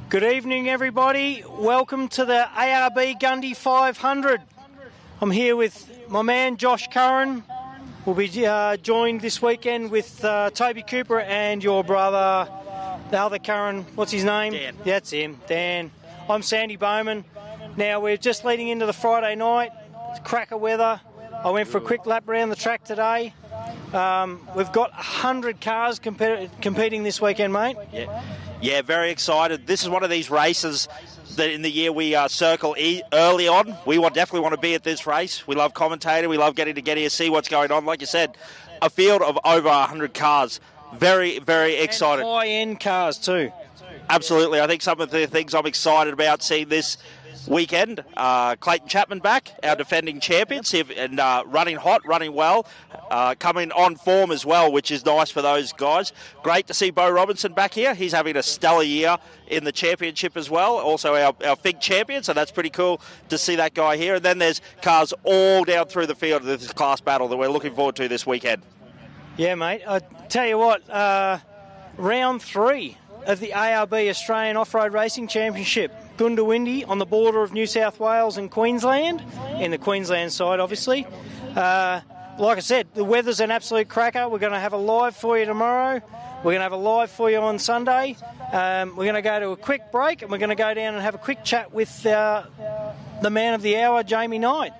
Good evening, everybody. Welcome to the ARB Gundy 500. I'm here with my man Josh Curran. We'll be joined this weekend with Toby Cooper and your brother, the other Curran. What's his name? Dan. That's him, Dan. I'm Sandy Bowman. Now, we're just leading into the Friday night. It's cracker weather. I went for a quick lap around the track today. We've got 100 cars competing this weekend, mate. Yeah, very excited. This is one of these races that in the year we circle early on. We definitely want to be at this race. We love commentating. We love getting to get here, see what's going on. Like you said, a field of over 100 cars. Very, very excited. And high-end cars too. Absolutely. I think some of the things I'm excited about seeing this weekend, Clayton Chapman back, our defending champions, and running hot, running well, coming on form as well, which is nice for those guys. Great to see Bo Robinson back here. He's having a stellar year in the championship as well, also our FIG champion, so that's pretty cool to see that guy here. And then there's cars all down through the field of this class battle that we're looking forward to this weekend. Yeah, mate. I tell you what, round 3 of the ARB Australian Off-Road Racing Championship. Gundy on the border of New South Wales and Queensland, in the Queensland side, obviously. Like I said, the weather's an absolute cracker. We're going to have a live for you tomorrow. We're going to have a live for you on Sunday. We're going to go to a quick break, and we're going to go down and have a quick chat with the man of the hour, Jamie Knight.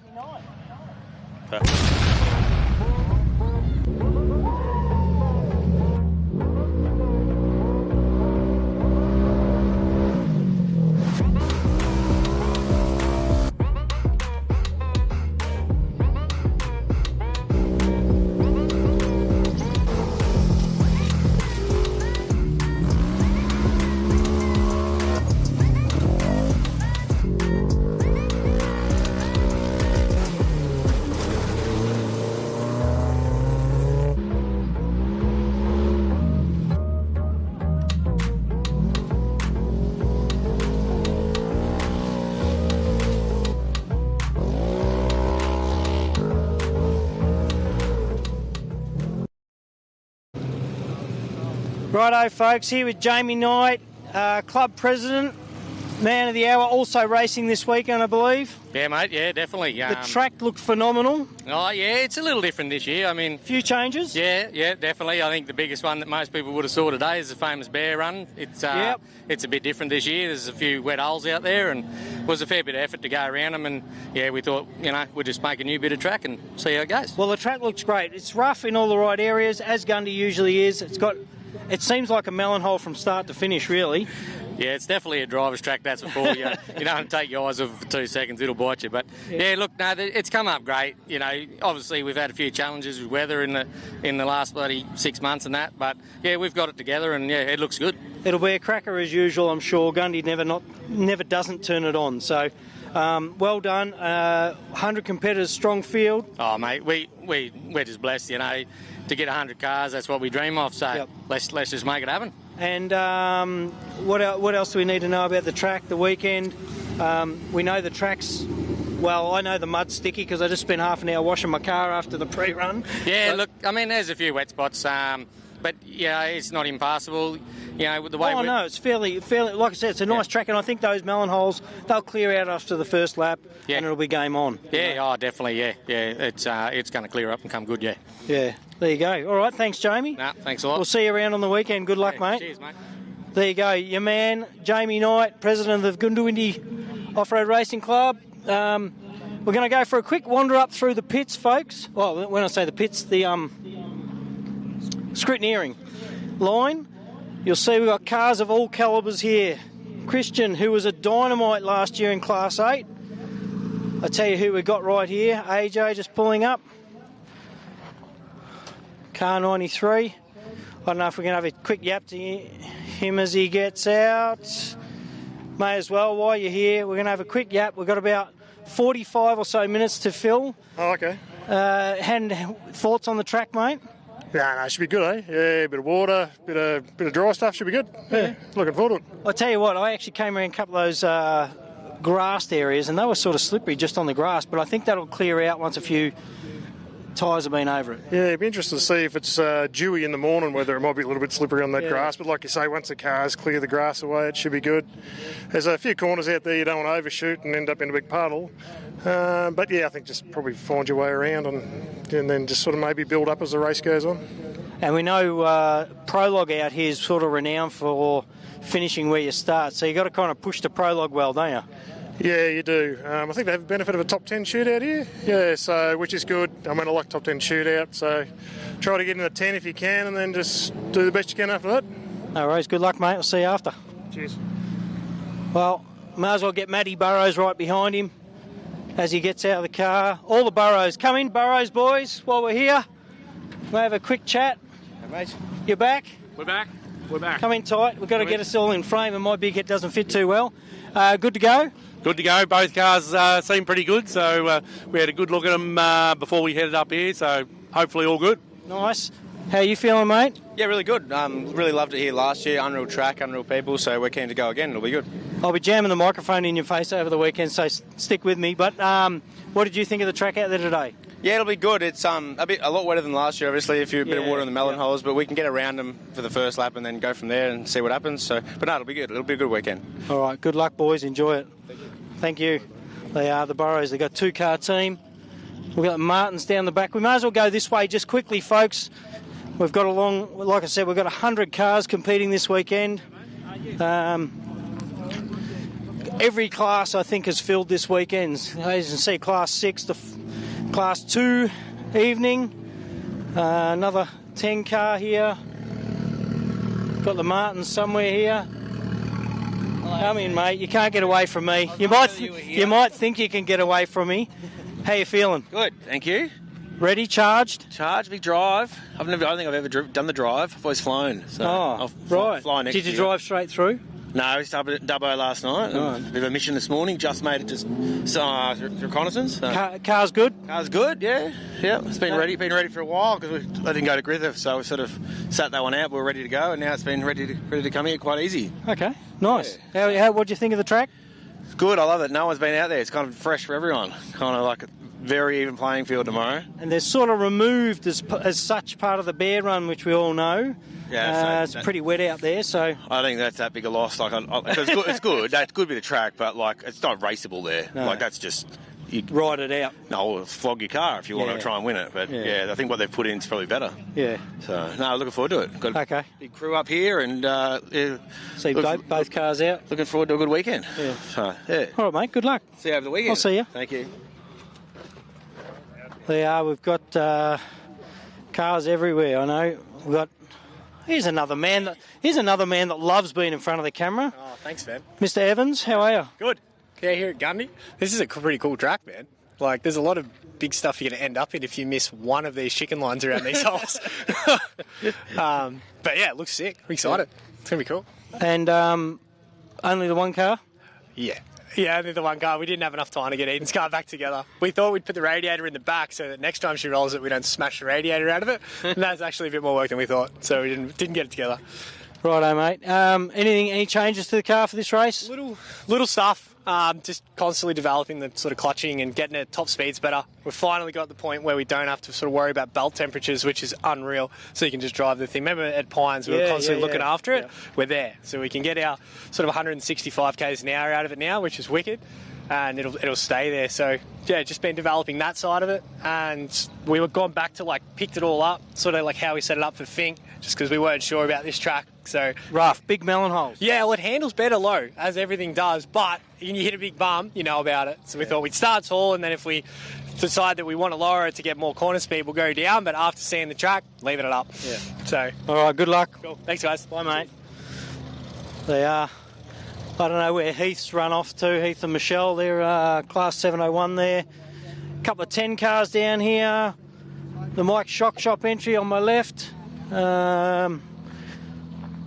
Righto, folks, here with Jamie Knight, club president, man of the hour, also racing this weekend, I believe. Yeah, mate, yeah, definitely. The track looked phenomenal. Oh, yeah, it's a little different this year. I mean... Few changes? Yeah, definitely. I think the biggest one that most people would have saw today is the famous bear run. It's a bit different this year. There's a few wet holes out there, and it was a fair bit of effort to go around them, and, yeah, we thought, we'd just make a new bit of track and see how it goes. Well, the track looks great. It's rough in all the right areas, as Gundy usually is. It seems like a melon hole from start to finish, really. Yeah, it's definitely a driver's track, that's for sure. You don't take your eyes off for 2 seconds, it'll bite you. But, yeah, look, no, it's come up great. Obviously we've had a few challenges with weather in the last bloody 6 months and that. But, yeah, we've got it together and, yeah, it looks good. It'll be a cracker as usual, I'm sure. Gundy never doesn't turn it on. So, well done. 100 competitors, strong field. Oh, mate, we're just blessed, to get 100 cars. That's what we dream of. So let's just make it happen. And what else do we need to know about the track, the weekend? We know the track's... Well, I know the mud's sticky because I just spent half an hour washing my car after the pre-run. Yeah, look, I mean, there's a few wet spots, but, it's not impassable. With the way no, it's fairly, like I said, it's a nice track, and I think those melon holes, they'll clear out after the first lap, and it'll be game on. Yeah, definitely, yeah. It's going to clear up and come good, yeah. Yeah, there you go. All right, thanks, Jamie. No, thanks a lot. We'll see you around on the weekend. Good luck, mate. Cheers, mate. There you go, your man, Jamie Knight, president of the Gundy Off-Road Racing Club. We're going to go for a quick wander up through the pits, folks. Well, when I say the pits, the scrutineering line. You'll see we've got cars of all calibres here. Christian, who was a dynamite last year in Class 8. I'll tell you who we got right here. AJ just pulling up. Car 93. I don't know if we can have a quick yap to him as he gets out. May as well, while you're here, we're going to have a quick yap. We've got about 45 or so minutes to fill. Oh, okay. And thoughts on the track, mate? Yeah, it should be good, eh? Yeah, a bit of water, bit of dry stuff should be good. Yeah, looking forward to it. I'll tell you what, I actually came around a couple of those grassed areas, and they were sort of slippery just on the grass, but I think that'll clear out once a few tyres have been over it. Yeah, it'd be interesting to see if it's dewy in the morning, whether it might be a little bit slippery on that grass. But like you say, once the cars clear the grass away, it should be good. There's a few corners out there you don't want to overshoot and end up in a big puddle. But yeah, I think just probably find your way around and then just sort of maybe build up as the race goes on. And we know Prologue out here is sort of renowned for finishing where you start, so you got to kind of push the Prologue well, don't you? Yeah, you do. I think they have the benefit of a top 10 shootout here. Yeah, so which is good. I mean, I like top 10 shootout, so try to get in the 10 if you can, and then just do the best you can after that. No worries. Good luck, mate. I'll see you after. Cheers. Well, may as well get Matty Burrows right behind him as he gets out of the car. All the Burrows. Come in, Burrows boys, while we're here. We'll have a quick chat. Hey, mate. You're back? We're back. We're back. Come in tight. We've got to get us all in frame, and my big head doesn't fit too well. Good to go? Good to go. Both cars seem pretty good, so we had a good look at them before we headed up here, so hopefully all good. Nice. How are you feeling, mate? Yeah, really good. Really loved it here last year. Unreal track, unreal people, so we're keen to go again. It'll be good. I'll be jamming the microphone in your face over the weekend, so stick with me. But what did you think of the track out there today? Yeah, it'll be good. It's a lot wetter than last year, obviously, a bit of water in the melon holes, but we can get around them for the first lap and then go from there and see what happens. So, but no, it'll be good. It'll be a good weekend. All right, good luck, boys. Enjoy it. Thank you. They are the Burrows. They've got a two-car team. We've got the Martins down the back. We may as well go this way just quickly, folks. We've got like I said, we've got 100 cars competing this weekend. Every class, I think, is filled this weekend. As you can see, Class 6, the Class 2 evening. Another 10 car here. Got the Martins somewhere here. Come in, mate. You can't get away from me. You might think you can get away from me. How you feeling? Good, thank you. Ready? Charged? Charged, big drive. I don't think I've ever done the drive. I've always flown. So I'll right. fly next Did you year. Drive straight through? No, we started at Dubbo last night. Right. A bit of a mission this morning. Just made it just reconnaissance. So. Car's good? Car's good, yeah. It's been ready for a while because I didn't go to Griffith, so we sort of sat that one out. We were ready to go, and now it's been ready to come here quite easy. Okay, nice. Yeah. What do you think of the track? It's good. I love it. No one's been out there. It's kind of fresh for everyone. Kind of like a very even playing field tomorrow. And they're sort of removed as such part of the bear run, which we all know. Yeah, it's pretty wet out there, so I think that's that big a loss. Like, it's good. That's good bit of track, but like it's not raceable there. No. Like that's just you ride it out. No, flog your car if you want to try and win it. But I think what they've put in is probably better. Yeah. So no, looking forward to it. Got a big crew up here, and see both cars out. Looking forward to a good weekend. Yeah. So, yeah. All right, mate. Good luck. See you over the weekend. I'll see you. Thank you. They are. We've got cars everywhere. I know. We've got. Here's another man that loves being in front of the camera. Oh, thanks, man. Mr. Evans, how are you? Good. Yeah, here at Gundy. This is a pretty cool track, man. Like, there's a lot of big stuff you're going to end up in if you miss one of these chicken lines around these holes. But yeah, it looks sick. I'm excited. It's going to be cool. And only the one car? Yeah. Yeah, only the one car. We didn't have enough time to get Eden's car back together. We thought we'd put the radiator in the back so that next time she rolls it, we don't smash the radiator out of it. And that's actually a bit more work than we thought, so we didn't get it together. Righto, mate. Any changes to the car for this race? Little stuff. Just constantly developing the sort of clutching and getting it top speeds better. We've finally got to the point where we don't have to sort of worry about belt temperatures, which is unreal. So you can just drive the thing. Remember at Pines, we were constantly looking after it. Yeah. We're there. So we can get our sort of 165 k's an hour out of it now, which is wicked. And it'll stay there. So, yeah, just been developing that side of it. And we were gone back to, like, picked it all up, sort of like how we set it up for Fink, just because we weren't sure about this track. So rough, big melon holes. Yeah, well, it handles better low, as everything does. But when you hit a big bump, you know about it. So we thought we'd start tall, and then if we decide that we want to lower it to get more corner speed, we'll go down. But after seeing the track, leaving it up. Yeah. So. All right, good luck. Cool. Thanks, guys. Bye, mate. They are. I don't know where Heath's run off to. Heath and Michelle, they're Class 701 there. A couple of 10 cars down here. The Mike Shock Shop entry on my left. I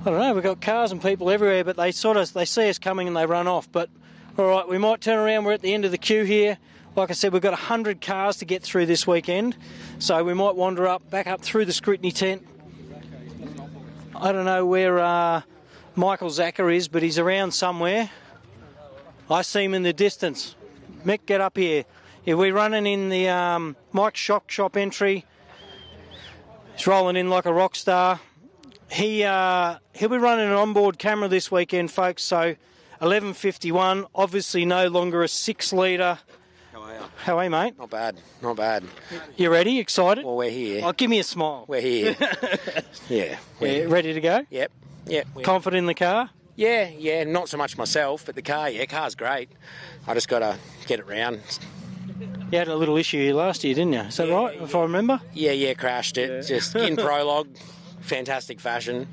don't know, we've got cars and people everywhere, but they see us coming and they run off. But, all right, we might turn around. We're at the end of the queue here. Like I said, we've got 100 cars to get through this weekend. So we might wander back up through the scrutiny tent. I don't know where Michael Zacher is, but he's around somewhere. I see him in the distance. Mick, get up here. Yeah, we're running in the Mike Shock Shop entry. He's rolling in like a rock star. He'll be running an onboard camera this weekend, folks. So 11:51, obviously no longer a 6 litre. How are you, mate? Not bad, not bad. You ready? Excited? Well, we're here. Oh, give me a smile. We're here. Yeah. Yeah, ready to go? Yep. Confident in the car? Yeah. Not so much myself, but the car. Yeah, car's great. I just got to get it round. You had a little issue here last year, didn't you? Is that right, if I remember? Yeah, crashed it. Just in prologue, fantastic fashion.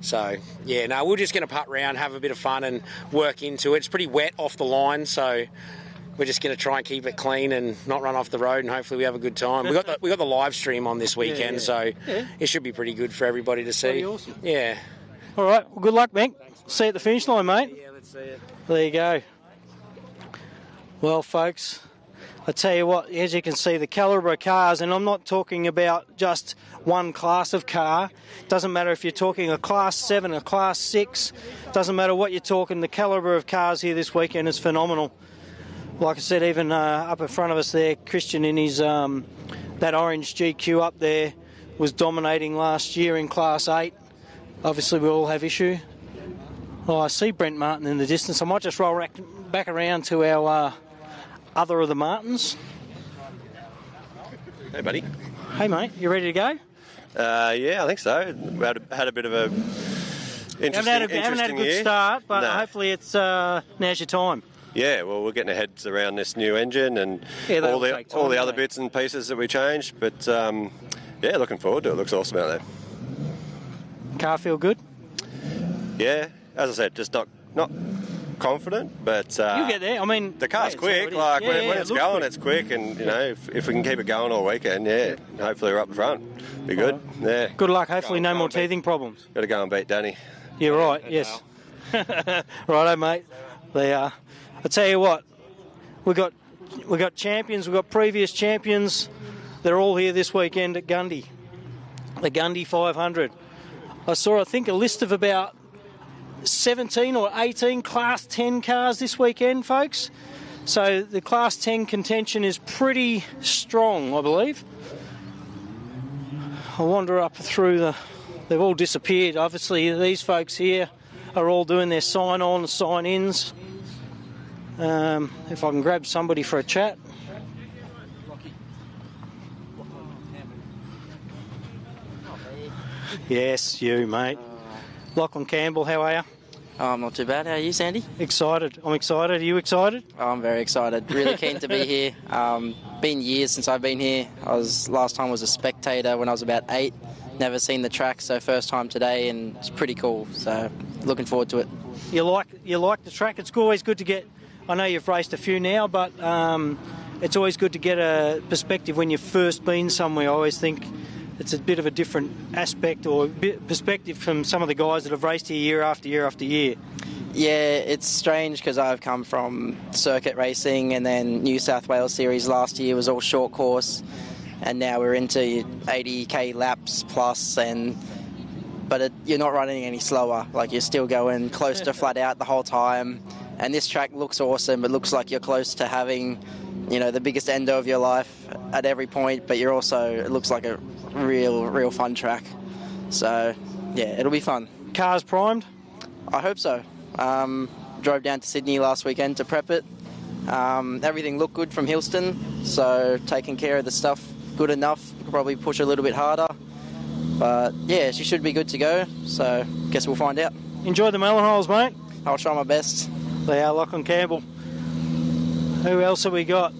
So, yeah, no, we're just going to putt round, have a bit of fun and work into it. It's pretty wet off the line, so we're just going to try and keep it clean and not run off the road, and hopefully we have a good time. We got the live stream on this weekend, so it should be pretty good for everybody to see. Pretty awesome. Yeah. All right, well, good luck, Mick. See you at the finish line, mate. Yeah, let's see it. There you go. Well, folks, I tell you what, as you can see, the calibre of cars, and I'm not talking about just one class of car. Doesn't matter if you're talking a Class 7, a Class 6. Doesn't matter what you're talking, the calibre of cars here this weekend is phenomenal. Like I said, even up in front of us there, Christian in his that orange GQ up there was dominating last year in Class 8. Obviously, we all have issue. Oh, I see Brent Martin in the distance. I might just roll back around to our other of the Martins. Hey, buddy. Hey, mate. You ready to go? Yeah, I think so. We had a bit of a interesting haven't had a good year. start, but No. hopefully it's now's your time. Yeah, well, we're getting our heads around this new engine and Yeah, all that'll take time, the other won't it? bits and pieces that we changed. But yeah, looking forward to it. Looks awesome out there. Car feel good? Yeah, as I said, just not confident, but You'll get there. I mean, the car's hey, quick. it's Like yeah, when it it's looks going, quick. it's quick, and you know if we can keep it going all weekend, yeah, hopefully we're up the front. Be good. Yeah. Good luck. Hopefully, no Go more and beat- teething problems. Got to go and beat Danny. You're right. Yes. Righto, mate. They are. I tell you what, we got champions. We got previous champions. They're all here this weekend at Gundy. The Gundy 500. I think, a list of about 17 or 18 Class 10 cars this weekend, folks. So the Class 10 contention is pretty strong, I believe. I'll wander up through they've all disappeared. Obviously, these folks here are all doing their sign-on, sign-ins. If I can grab somebody for a chat. Yes, you, mate. Lachlan Campbell, how are you? Oh, I'm not too bad. How are you, Sandy? Excited. I'm excited. Are you excited? Oh, I'm very excited. Really keen to be here. Been years since I've been here. Last time was a spectator when I was about 8. Never seen the track, so first time today, and it's pretty cool. So looking forward to it. You like the track? It's always good to get. I know you've raced a few now, but it's always good to get a perspective when you've first been somewhere. I always think it's a bit of a different aspect or perspective from some of the guys that have raced here year after year after year. Yeah, it's strange because I've come from circuit racing, and then New South Wales Series last year was all short course, and now we're into 80k laps plus, but you're not running any slower. Like, you're still going close to flat out the whole time, and this track looks awesome. It looks like you're close to having, the biggest endo of your life at every point, but it looks like a real fun track. So yeah, it'll be fun. Cars primed? I hope so. Drove down to Sydney last weekend to prep it. Everything looked good from Hillston, so taking care of the stuff good enough. Probably push a little bit harder, but yeah, she should be good to go. So guess we'll find out. Enjoy the melon holes, mate. I'll try my best. They are Lachlan Campbell. Who else have we got?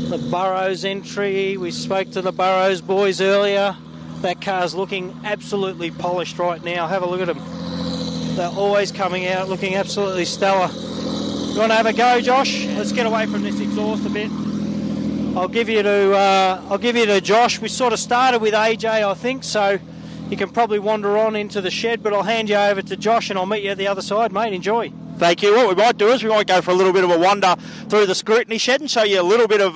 The Burrows entry. We spoke to the Burrows boys earlier. That car's looking absolutely polished right now. Have a look at them. They're always coming out looking absolutely stellar. You want to have a go, Josh? Let's get away from this exhaust a bit. I'll give you to Josh. We sort of started with AJ, I think, so you can probably wander on into the shed, but I'll hand you over to Josh and I'll meet you at the other side, mate. Enjoy. Thank you. What we might do is we might go for a little bit of a wander through the scrutiny shed and show you a little bit of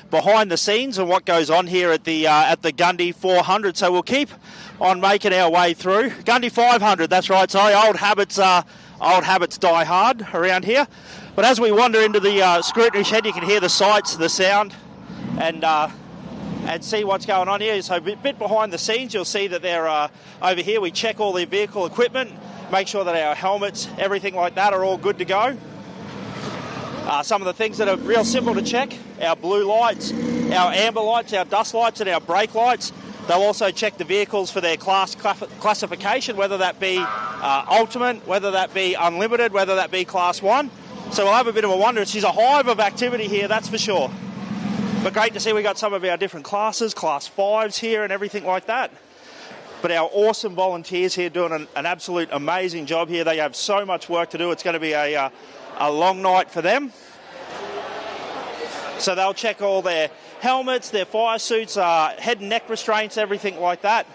behind the scenes and what goes on here at the Gundy 400. So we'll keep on making our way through. Gundy 500, that's right. Sorry, old habits die hard around here. But as we wander into the scrutiny shed, you can hear the sights, the sound, and see what's going on here. So a bit behind the scenes, you'll see that they're over here. We check all their vehicle equipment, make sure that our helmets, everything like that, are all good to go. Some of the things that are real simple to check: our blue lights, our amber lights, our dust lights, and our brake lights. They'll also check the vehicles for their classification, whether that be ultimate, whether that be unlimited, whether that be class 1. So we'll have a bit of a wonder. It's a hive of activity here, that's for sure. But great to see we got some of our different classes, class 5s here and everything like that. But our awesome volunteers here doing an absolute amazing job here. They have so much work to do. It's going to be a long night for them. So they'll check all their helmets, their fire suits, head and neck restraints, everything like that.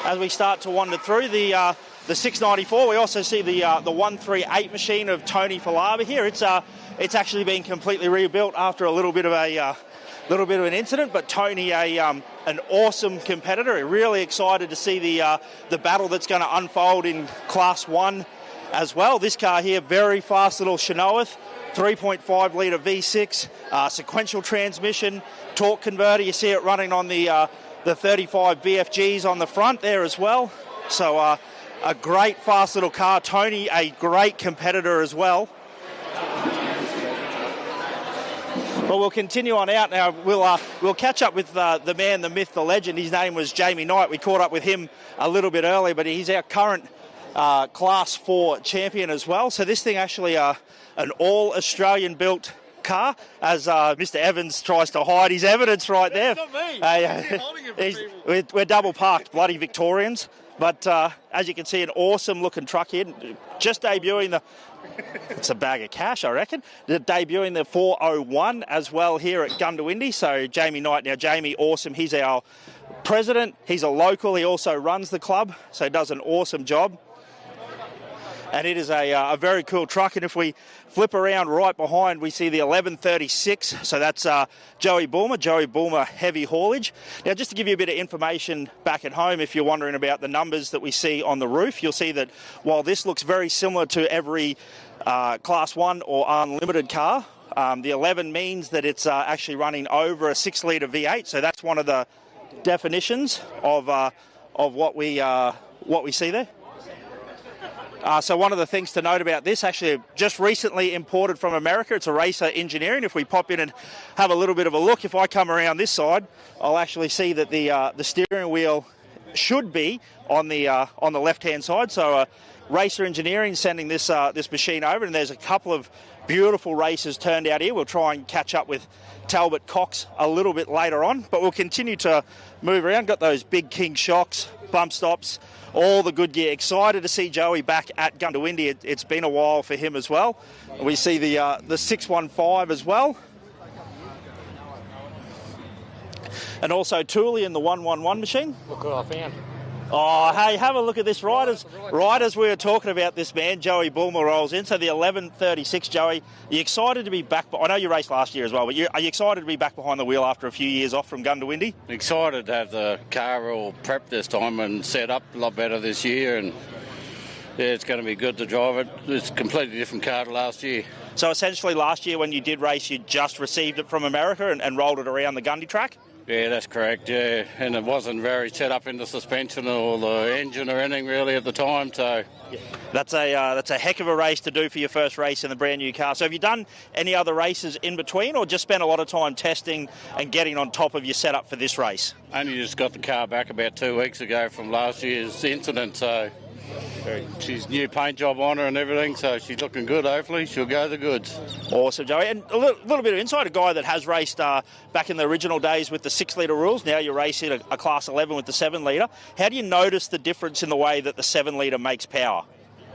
As we start to wander through the 694, we also see the 138 machine of Tony Falaba here. It's actually been completely rebuilt after a little bit of an incident, but Tony, an awesome competitor. Really excited to see the battle that's going to unfold in Class 1 as well. This car here, very fast little Chinoith, 3.5 litre V6, sequential transmission, torque converter. You see it running on the 35 BFGs on the front there as well. So a great fast little car. Tony, a great competitor as well. Well, we'll continue on out now. We'll catch up with the man, the myth, the legend. His name was Jamie Knight. We caught up with him a little bit earlier, but he's our current Class 4 champion as well. So this thing actually an all-Australian built car, as Mr. Evans tries to hide his evidence right there. That's not me. We're double parked, bloody Victorians. But as you can see, an awesome looking truck here. Just debuting it's a bag of cash, I reckon. Debuting the 401 as well here at Gundy. So Jamie Knight. Now, Jamie, awesome. He's our president. He's a local. He also runs the club, so he does an awesome job. And it is a very cool truck. And if we flip around right behind, we see the 1136. So that's Joey Bulmer heavy haulage. Now, just to give you a bit of information back at home, if you're wondering about the numbers that we see on the roof, you'll see that while this looks very similar to every Class 1 or unlimited car, the 11 means that it's actually running over a 6 litre V8. So that's one of the definitions of what we see there. So one of the things to note about this, actually just recently imported from America, it's a Racer Engineering. If we pop in and have a little bit of a look, if I come around this side, I'll actually see that the steering wheel should be on the left-hand side. So Racer Engineering sending this machine over, and there's a couple of beautiful races turned out here. We'll try and catch up with Talbot Cox a little bit later on, but we'll continue to move around. Got those big King shocks, bump stops, all the good gear. Excited to see Joey back at Gundy. It's been a while for him as well. We see the 615 as well. And also Tooley in the 111 machine. Look what I found. Oh, hey, have a look at this. Right as we were talking about this man, Joey Bulmer rolls in. So the 1136, Joey, are you excited to be back? I know you raced last year as well, but are you excited to be back behind the wheel after a few years off from Gundy? Excited to have the car all prepped this time and set up a lot better this year. And yeah, it's going to be good to drive it. It's a completely different car to last year. So essentially last year when you did race, you just received it from America and rolled it around the Gundy track? Yeah, that's correct, yeah. And it wasn't very set up in the suspension or the engine or anything really at the time, so... Yeah. That's a heck of a race to do for your first race in the brand new car. So have you done any other races in between, or just spent a lot of time testing and getting on top of your setup for this race? Only just got the car back about 2 weeks ago from last year's incident, so... She's new paint job on her and everything, so she's looking good. Hopefully she'll go the goods. Awesome, Joey. And a little bit of insight, a guy that has raced back in the original days with the 6 litre rules. Now you're racing a Class 11 with the 7 litre. How do you notice the difference in the way that the 7 litre makes power?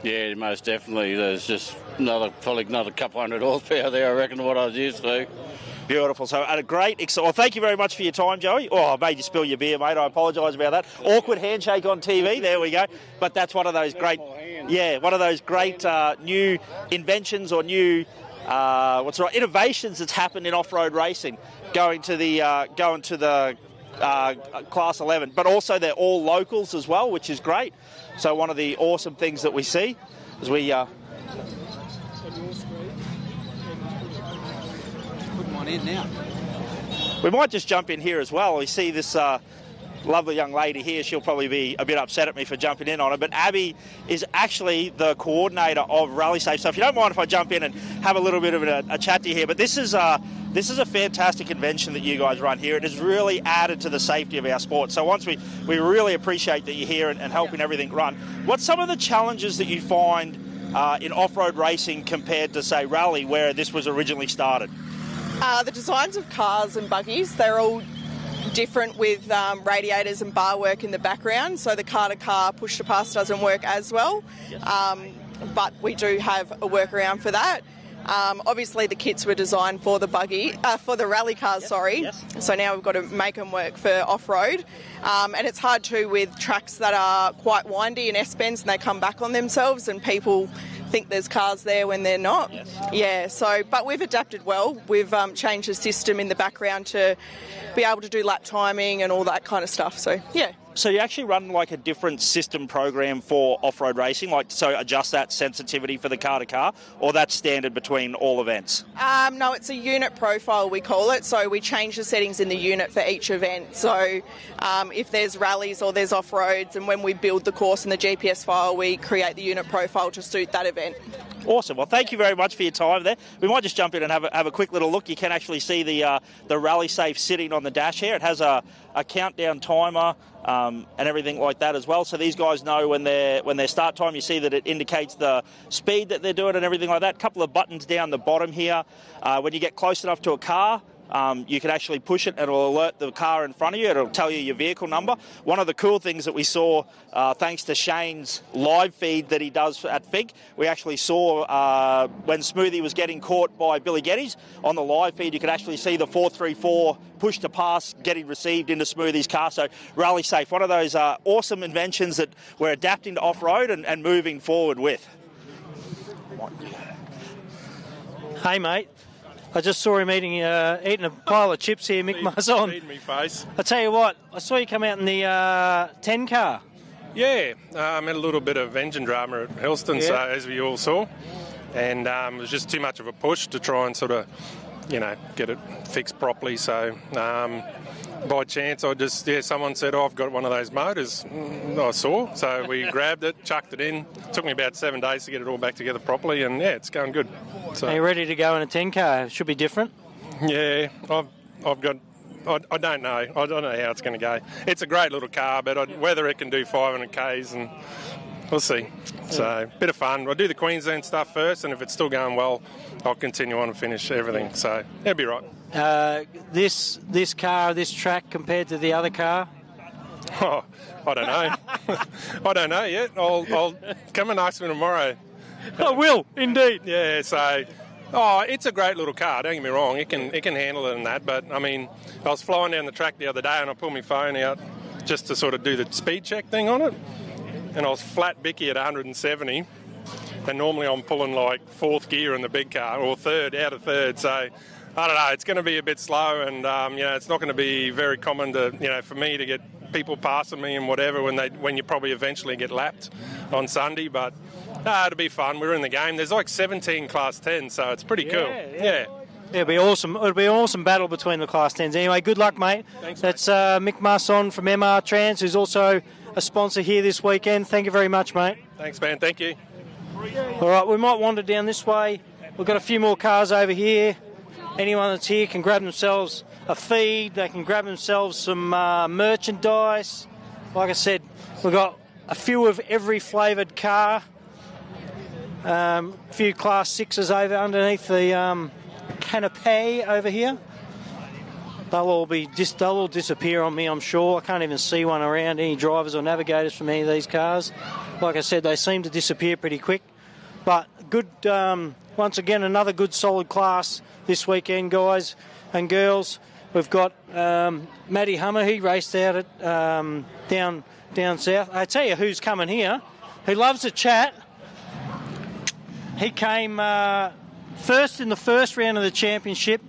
Yeah, most definitely. There's just probably another couple hundred horsepower there, I reckon, what I was used to. Beautiful. So, well, thank you very much for your time, Joey. Oh, I made you spill your beer, mate. I apologise about that. Awkward handshake on TV. There we go. But that's one of those great, new inventions or new, innovations that's happened in off-road racing, going to the Class 11. But also they're all locals as well, which is great. So one of the awesome things that we see is we... in now. We might just jump in here as well. We see this lovely young lady here. She'll probably be a bit upset at me for jumping in on her, but Abby is actually the coordinator of Rally Safe. So if you don't mind if I jump in and have a little bit of a chat to you here, but this is a fantastic invention that you guys run here. It has really added to the safety of our sport. So once we really appreciate that you're here and helping everything run. What's some of the challenges that you find in off-road racing compared to, say, rally, where this was originally started? The designs of cars and buggies, they're all different with radiators and bar work in the background, so the car-to-car push-to-pass doesn't work as well, but we do have a workaround for that. Obviously the kits were designed for the rally cars, so now we've got to make them work for off-road, and it's hard too with tracks that are quite windy and S-bends and they come back on themselves and people think there's cars there when they're not. But we've adapted well. We've changed the system in the background to be able to do lap timing and all that kind of stuff, so yeah. So you actually run like a different system program for off-road racing, adjust that sensitivity for the car-to-car, or that's standard between all events? No, it's a unit profile, we call it, so we change the settings in the unit for each event. So if there's rallies or there's off-roads, and when we build the course in the GPS file, we create the unit profile to suit that event. Awesome. Well, thank you very much for your time there. We might just jump in and have a quick little look. You can actually see the Rally Safe sitting on the dash here. It has a countdown timer and everything like that as well. So these guys know when their start time. You see that it indicates the speed that they're doing and everything like that. A couple of buttons down the bottom here. When you get close enough to a car, you can actually push it and it will alert the car in front of you. It'll tell you your vehicle number. One of the cool things that we saw, thanks to Shane's live feed that he does at FIG, we actually saw when Smoothie was getting caught by Billy Geddes, on the live feed you could actually see the 434 push to pass getting received into Smoothie's car. So Rally Safe, one of those awesome inventions that we're adapting to off-road and moving forward with. Hey mate, I just saw him eating a pile of chips here, Mick Marzon. Feed me face. I tell you what, I saw you come out in the 10 car. Yeah, had a little bit of engine drama at Helston, so as we all saw, and it was just too much of a push to try and sort of, get it fixed properly. So by chance, someone said, "Oh, I've got one of those motors." I saw, so we grabbed it, chucked it in. It took me about 7 days to get it all back together properly, and it's going good. So, are you ready to go in a 10 car? It should be different. Yeah, I've got. I don't know. I don't know how it's going to go. It's a great little car, but whether it can do 500 Ks, and we'll see. So, bit of fun. I'll do the Queensland stuff first, and if it's still going well, I'll continue on and finish everything. So, it'll be right. This car, this track compared to the other car? Oh, I don't know. I don't know yet. I'll come and ask me tomorrow. I will, indeed. Yeah, so... it's a great little car, don't get me wrong. It can handle it and that, but, I mean, I was flying down the track the other day and I pulled my phone out just to sort of do the speed check thing on it, and I was flat bicky at 170, and normally I'm pulling like fourth gear in the big car, or out of third, so I don't know, it's going to be a bit slow, and, it's not going to be very common to, for me to get people passing me and whatever when you probably eventually get lapped on Sunday, but... it'll be fun. We're in the game. There's like 17 Class 10, so it's pretty cool. Yeah. It'll be awesome. It'll be an awesome battle between the Class 10s. Anyway, good luck, mate. Thanks, That's Mick Marzon from MR Trans, who's also a sponsor here this weekend. Thank you very much, mate. Thanks, man. Thank you. All right, we might wander down this way. We've got a few more cars over here. Anyone that's here can grab themselves a feed. They can grab themselves some merchandise. Like I said, we've got a few of every flavoured car. A few Class 6s over underneath the canopy over here. They'll all disappear on me, I'm sure. I can't even see one around, any drivers or navigators from any of these cars. Like I said, they seem to disappear pretty quick. But good, once again, another good solid class this weekend, guys and girls. We've got Matty Hummer. He raced out at down south. I tell you who's coming here, who loves to chat. He came first in the first round of the championship,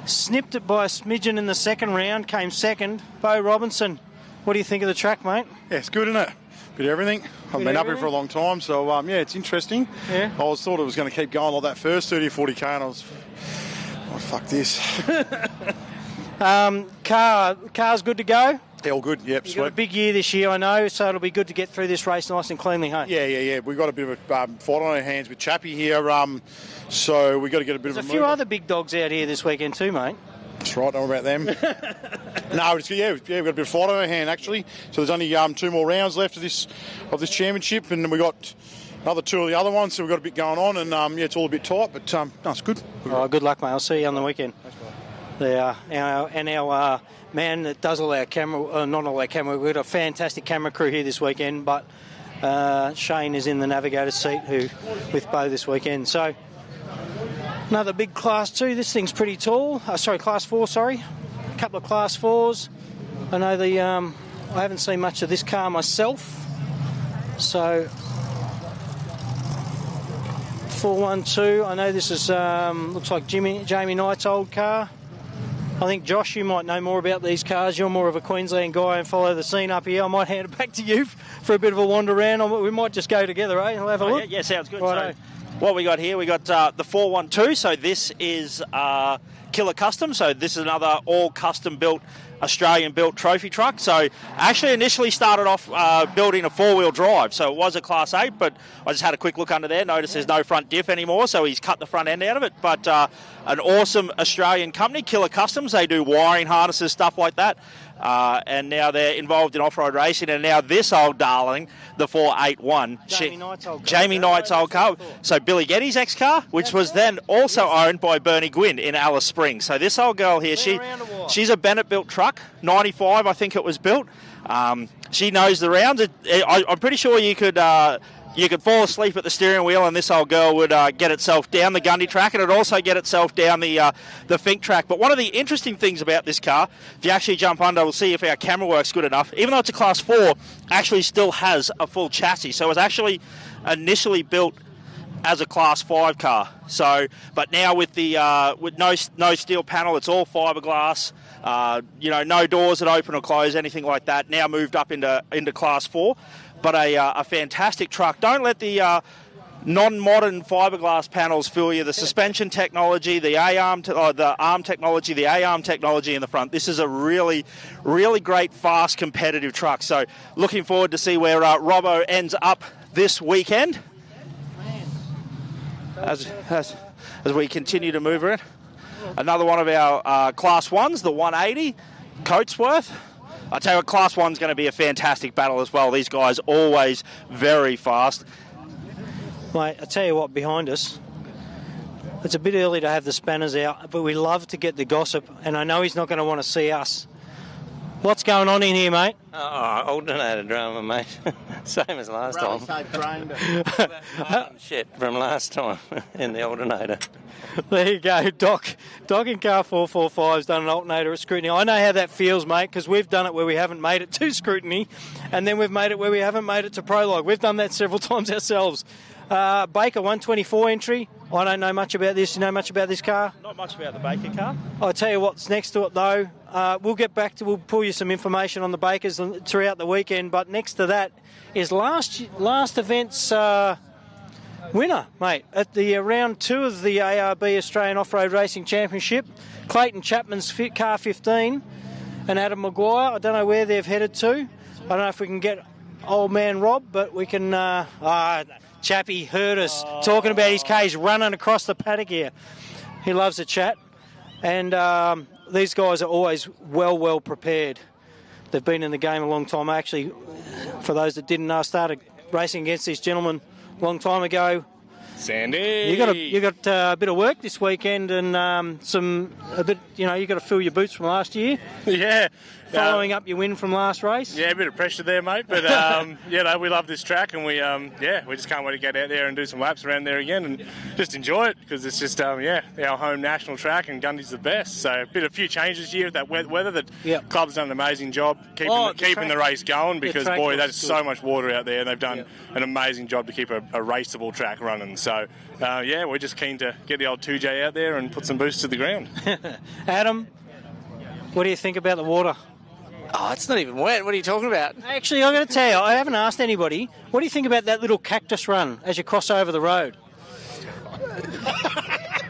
snipped it by a smidgen in the second round, came second. Bo Robinson, what do you think of the track, mate? Yeah, it's good, isn't it? Bit of everything. I've been up here for a long time, so it's interesting. Yeah. I thought it was going to keep going like that first 30 or 40k, and Oh, fuck this. Car's good to go? Yeah, all good, yep. You've got a big year this year, I know, so it'll be good to get through this race nice and cleanly home. Yeah. We've got a bit of a fight on our hands with Chappie here, so we've got to get a bit There's of a few move. other big dogs out here this weekend too, mate. That's right, don't worry about them. No, we've got a bit of fight on our hand, actually. So there's only 2 more rounds left of this championship, and then we got another 2 of the other ones, so we've got a bit going on, and it's all a bit tight, but no, it's good. All right, good luck, mate. I'll see you on the weekend. Our man that does all our camera, not all our camera, we've got a fantastic camera crew here this weekend, but Shane is in the navigator's seat with Bo this weekend. So another big Class 2. This thing's pretty tall. Class 4, sorry. A couple of Class 4s. I know I haven't seen much of this car myself. So 412. I know this is looks like Jamie Knight's old car. I think, Josh, you might know more about these cars. You're more of a Queensland guy and follow the scene up here. I might hand it back to you for a bit of a wander around. We might just go together, eh? We'll have a look. Yeah, sounds good. Righto. So what we got here, we got the 412. So this is Killer Custom. So this is another all custom-built, Australian-built trophy truck. So I actually initially started off building a 4-wheel drive. So it was a Class 8, but I just had a quick look under there. Noticed there's no front diff anymore, so he's cut the front end out of it. But an awesome Australian company, Killer Customs. They do wiring harnesses, stuff like that. And now they're involved in off-road racing. And now this old darling, the 481. Jamie Knight's old car. So Billy Geddes' ex-car, which was then also owned by Bernie Gwynn in Alice Springs. So this old girl here, she's a Bennett-built truck. 95, I think it was built. She knows the rounds. I'm pretty sure you could fall asleep at the steering wheel and this old girl would get itself down the Gundy track, and it'd also get itself down the Fink track. But one of the interesting things about this car, if you actually jump under, we'll see if our camera works good enough. Even though it's a Class 4, actually still has a full chassis. So it was actually initially built as a Class 5 car. So, but now with no steel panel, it's all fiberglass. No doors that open or close, anything like that. Now moved up into Class 4. But a fantastic truck. Don't let the non-modern fiberglass panels fool you. The suspension technology, the arm technology, the A-arm technology in the front. This is a really, really great, fast, competitive truck. So looking forward to see where Robbo ends up this weekend as we continue to move around. Another one of our Class 1s, the 180, Coatsworth. I tell you what, Class 1's going to be a fantastic battle as well. These guys always very fast. Mate, I tell you what, behind us, it's a bit early to have the spanners out, but we love to get the gossip, and I know he's not going to want to see us. What's going on in here, mate? Alternator drama, mate. Same as last time. Shit from last time in the alternator. There you go, Doc. Doc in car 445's done an alternator at scrutiny. I know how that feels, mate, because we've done it where we haven't made it to scrutiny, and then we've made it where we haven't made it to prologue. We've done that several times ourselves. Baker 124 entry. I don't know much about this. You know much about this car? Not much about the Baker car. I'll tell you what's next to it, though. We'll pull you some information on the Bakers throughout the weekend, but next to that is last event's winner, mate, at the round 2 of the ARB Australian Off-Road Racing Championship. Clayton Chapman's car 15 and Adam Maguire. I don't know where they've headed to. I don't know if we can get old man Rob, but we can... Chappie heard us talking about his cage running across the paddock here. He loves a chat. And these guys are always well prepared. They've been in the game a long time. Actually, for those that didn't know, I started racing against these gentlemen a long time ago. Sandy, you got a bit of work this weekend, and you got to fill your boots from last year. Yeah, following up your win from last race. Yeah, a bit of pressure there, mate. But we love this track, and we just can't wait to get out there and do some laps around there again, and just enjoy it, because it's just our home national track, and Gundy's the best. So a few changes here with that weather. The club's done an amazing job keeping the race going, because boy, there's so much water out there, and they've done an amazing job to keep a raceable track running. So we're just keen to get the old 2J out there and put some boosts to the ground. Adam, what do you think about the water? Oh, it's not even wet. What are you talking about? Actually, I'm going to tell you, I haven't asked anybody. What do you think about that little cactus run as you cross over the road?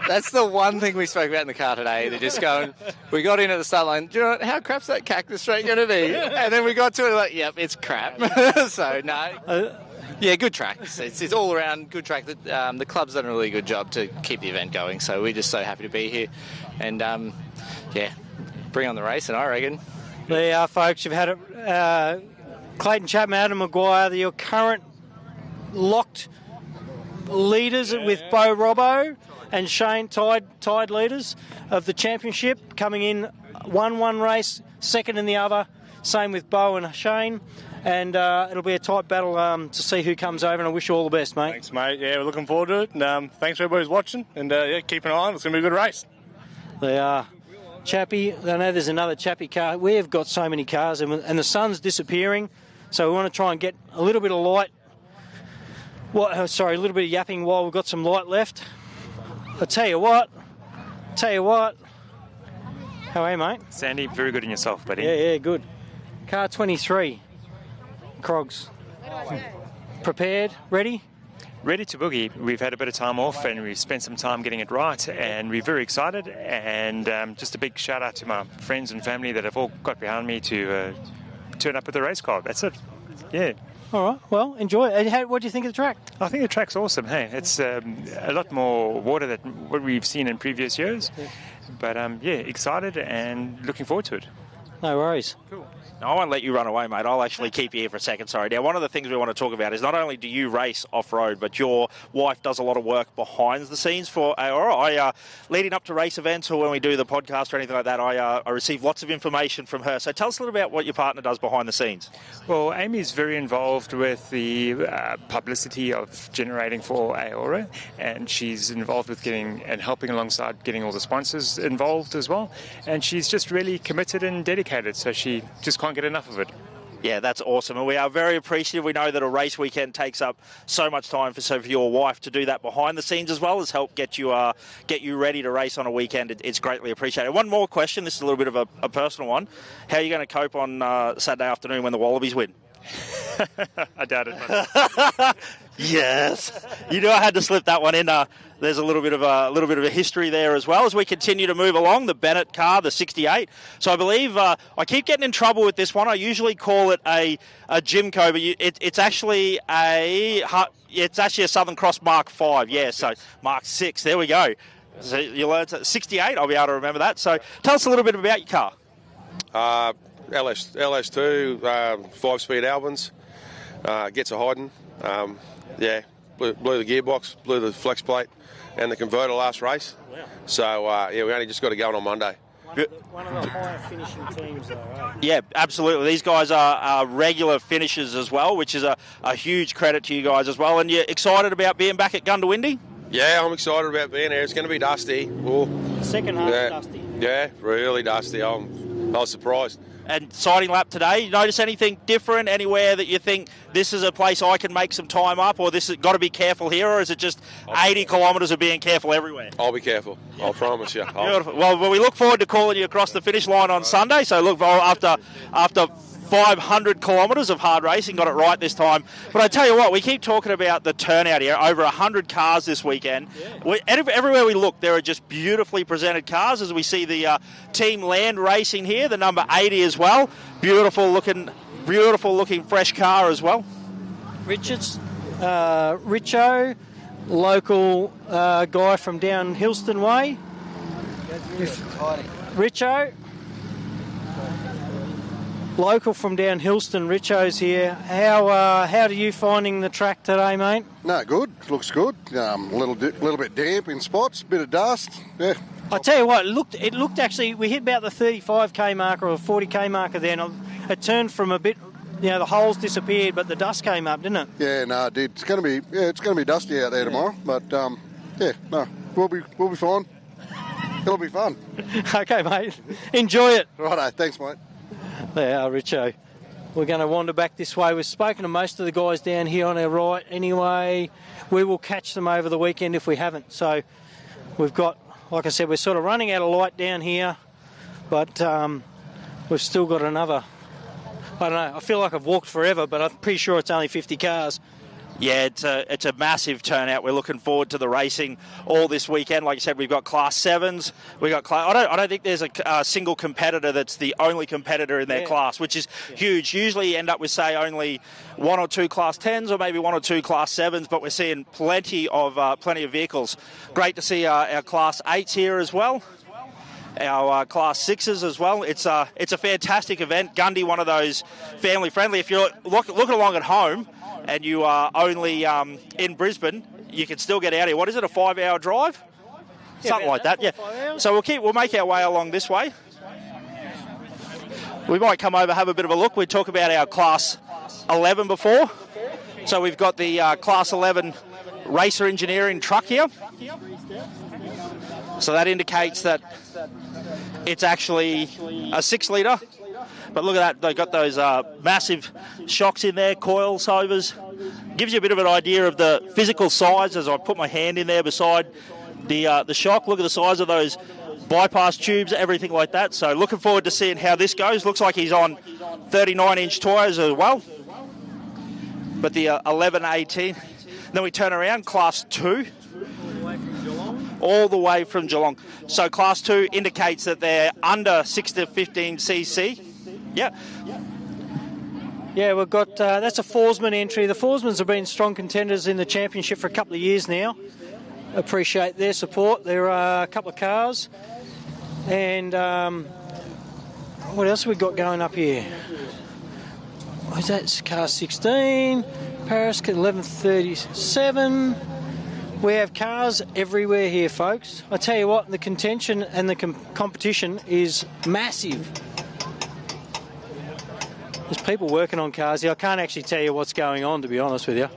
That's the one thing we spoke about in the car today. They're just going, we got in at the start line, do you know how crap's that cactus straight going to be? And then we got to it like, yep, it's crap. So, no. Yeah, good track. It's all around good track. The club's done a really good job to keep the event going, so we're just so happy to be here. And, bring on the racing, I reckon. There you are, folks. You've had it. Clayton Chapman, Adam Maguire, your current locked leaders with Bo Robbo and Shane tied leaders of the championship, coming in one race, second in the other. Same with Bo and Shane. And it'll be a tight battle to see who comes over, and I wish you all the best, mate. Thanks, mate. Yeah, we're looking forward to it. And thanks for everybody who's watching. And keep an eye on it. It's going to be a good race. They are. Chappie, I know there's another Chappie car. We've got so many cars, and the sun's disappearing, so we want to try and get a little bit of light. A little bit of yapping while we've got some light left. I'll tell you what. How are you, mate? Sandy, very good in yourself, buddy. Yeah, good. Car 23. Crogs. Prepared? Ready? Ready to boogie. We've had a bit of time off and we've spent some time getting it right, and we're very excited. And just a big shout out to my friends and family that have all got behind me to turn up with the race car. That's it. Yeah. All right. Well, enjoy it. What do you think of the track? I think the track's awesome. Hey, it's a lot more water than what we've seen in previous years. Yeah. But excited and looking forward to it. No worries. Cool. I won't let you run away, mate. I'll actually keep you here for a second. Sorry. Now, one of the things we want to talk about is not only do you race off-road, but your wife does a lot of work behind the scenes for AORA. Leading up to race events or when we do the podcast or anything like that, I receive lots of information from her. So tell us a little about what your partner does behind the scenes. Well, Amy's very involved with the publicity of generating for AORA, and she's involved with helping alongside getting all the sponsors involved as well. And she's just really committed and dedicated, so she just can't get enough of it. Yeah, that's awesome, and we are very appreciative. We know that a race weekend takes up so much time, so for your wife to do that behind the scenes as well as help get you ready to race on a weekend, it's greatly appreciated. One more question. This is a little bit of a personal one. How are you going to cope on Saturday afternoon when the Wallabies win? I doubt it. Yes, you knew I had to slip that one in. There's a little bit of a history there as well as we continue to move along. The Bennett car, the 68. So I believe I keep getting in trouble with this one. I usually call it a Jimco, but it's actually a Southern Cross Mark 5. Yeah, so Mark 6. There we go. So you learned 68. I'll be able to remember that. So tell us a little bit about your car. LS2, 5-speed Albans, gets a hiding. Blew the gearbox, blew the flex plate and the converter last race. Wow. So, we only just got to go on Monday. One of the higher finishing teams, though, right? Yeah, absolutely. These guys are regular finishers as well, which is a huge credit to you guys as well. And you're excited about being back at Gundy? Yeah, I'm excited about being here. It's going to be dusty. Second half dusty. Yeah, really dusty. I was surprised. And sighting lap today, you notice anything different, anywhere that you think this is a place I can make some time up, or this has got to be careful here, or is it just 80 kilometres of being careful everywhere? I'll be careful. I'll promise you. Beautiful. Well, we look forward to calling you across the finish line on Sunday. So look, after 500 kilometres of hard racing, got it right this time. But I tell you what, we keep talking about the turnout here. Over 100 cars this weekend. Yeah. Everywhere we look, there are just beautifully presented cars, as we see the Team Land Racing here, the number 80 as well. Beautiful looking fresh car as well. Richards, Richo, local guy from down Hillston Way. Richo. Local from down Hillston, Richo's here. How are you finding the track today, mate? No, good. Looks good. A little bit damp in spots, bit of dust. Yeah. I tell you what, it looked actually. We hit about the 35k marker or 40k marker then. It turned from a bit. The holes disappeared, but the dust came up, didn't it? Yeah, no, it did. It's going to be dusty out there tomorrow, but we'll be fine. It'll be fun. Okay, mate. Enjoy it. Righto, thanks, mate. There are, Richo. We're going to wander back this way. We've spoken to most of the guys down here on our right anyway. We will catch them over the weekend if we haven't. So we've got, like I said, we're sort of running out of light down here, but we've still got another, I don't know, I feel like I've walked forever, but I'm pretty sure it's only 50 cars Yeah, it's a massive turnout. We're looking forward to the racing all this weekend. Like I said, we've got Class 7s. I don't think there's a single competitor that's the only competitor in their class, which is huge. Usually you end up with, say, only 1 or 2 Class 10s or maybe 1 or 2 Class 7s, but we're seeing plenty of vehicles. Great to see our Class 8s here as well. Our Class 6s as well. It's a fantastic event. Gundy, one of those family friendly. If you're looking along at home and you are only in Brisbane, you can still get out here. What is it, a 5-hour drive? Something like that, yeah. So we'll make our way along this way. We might come over, have a bit of a look. We talk about our Class 11 before. So we've got the Class 11 Racer Engineering truck here. So that indicates that it's actually a 6-litre. But look at that, they've got those massive shocks in there, coils, overs. Gives you a bit of an idea of the physical size as I put my hand in there beside the shock. Look at the size of those bypass tubes, everything like that. So looking forward to seeing how this goes. Looks like he's on 39-inch tyres as well. But the 11-18. Then we turn around, Class 2. All the way from Geelong. So Class 2 indicates that they're under 6 to 15 cc. Yeah. Yeah, we've got, that's a Forsman entry. The Forsmans have been strong contenders in the championship for a couple of years now. Appreciate their support. There are a couple of cars. And what else have we got going up here? What's that? Car 16. Paris 1137. We have cars everywhere here, folks. I tell you what, the contention and the competition is massive. There's people working on cars here. I can't actually tell you what's going on, to be honest with you.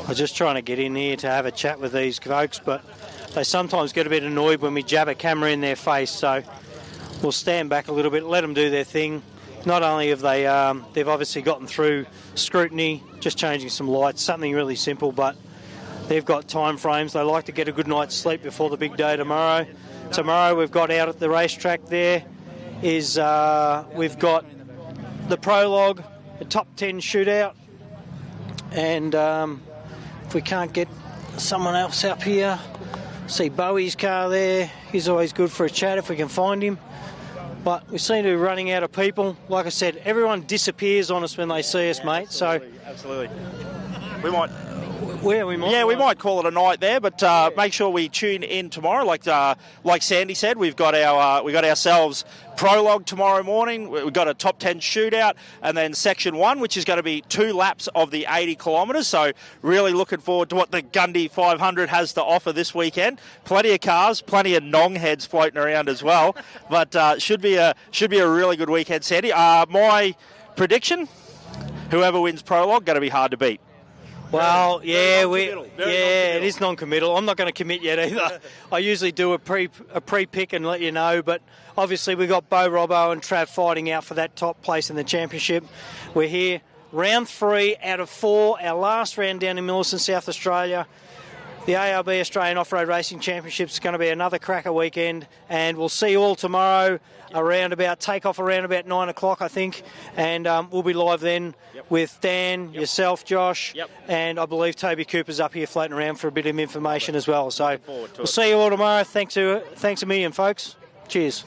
I'm just trying to get in here to have a chat with these folks, but they sometimes get a bit annoyed when we jab a camera in their face, so we'll stand back a little bit, let them do their thing. Not only have they, they've obviously gotten through scrutiny, just changing some lights, something really simple, but they've got time frames. They like to get a good night's sleep before the big day tomorrow. Tomorrow we've got out at the racetrack there is we've got the prologue, the top 10 shootout, and if we can't get someone else up here, see Bowie's car there. He's always good for a chat if we can find him. But we seem to be running out of people. Like I said, everyone disappears on us when they see us, mate. So absolutely. We might. We might call it a night there, but make sure we tune in tomorrow. Like Sandy said, we've got ourselves prologue tomorrow morning. We've got a top 10 shootout, and then section 1, which is going to be 2 laps of the 80 kilometres. So really looking forward to what the Gundy 500 has to offer this weekend. Plenty of cars, plenty of nong heads floating around as well. But should be a really good weekend, Sandy. My prediction: whoever wins prologue, going to be hard to beat. Well, it is non-committal. I'm not going to commit yet either. I usually do a pre-pick and let you know, but obviously we've got Bo Robbo and Trav fighting out for that top place in the championship. We're here, round 3 out of 4, our last round down in Millicent, South Australia. The ARB Australian Off-Road Racing Championship is going to be another cracker weekend, and we'll see you all tomorrow take off around about 9 o'clock, I think, and we'll be live then with Dan, yourself, Josh, and I believe Toby Cooper's up here floating around for a bit of information as well. So we'll see you all tomorrow. Thanks a million, folks. Cheers.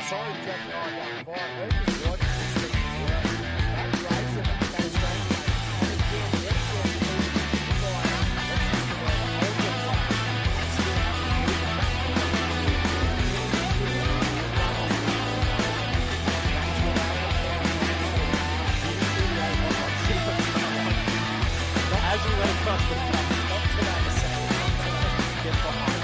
sorry, Jack and I don't buy it. We're just watching this thing work. That race and that strong race. And again, the excellent team is flying up. Let's think about the whole of the way. And still have to keep it back. As we went across the track, not to that second, get behind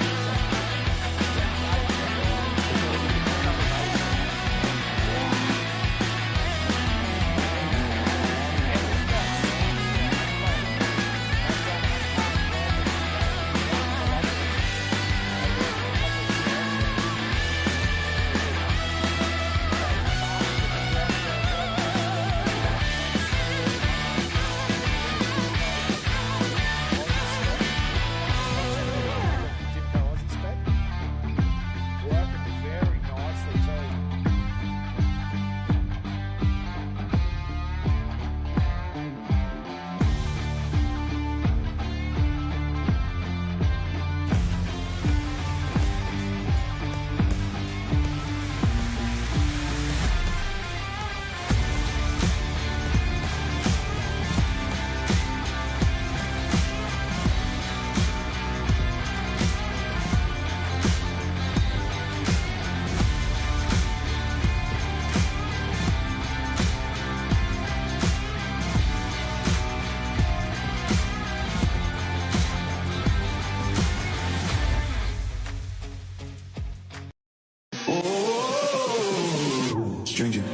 Stranger. I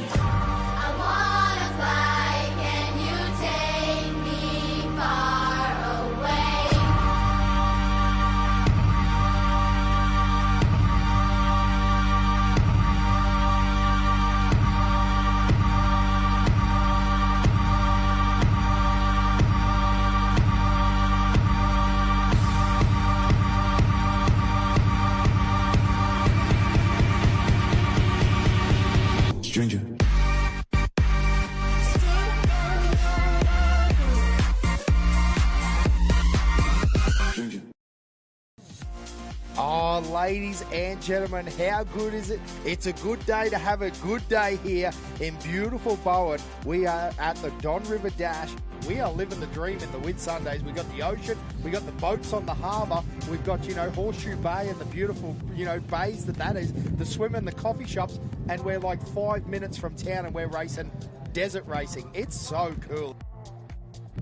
wanna fly, can you take me far away? Stranger. Oh, ladies and gentlemen, how good is it? It's a good day to have a good day here in beautiful Bowen. We are at the Don River Dash. We are living the dream in the Whitsundays. We've got the ocean, we've got the boats on the harbour, we've got, Horseshoe Bay and the beautiful, bays that is, the swim and the coffee shops, and we're like 5 minutes from town and we're racing desert racing. It's so cool.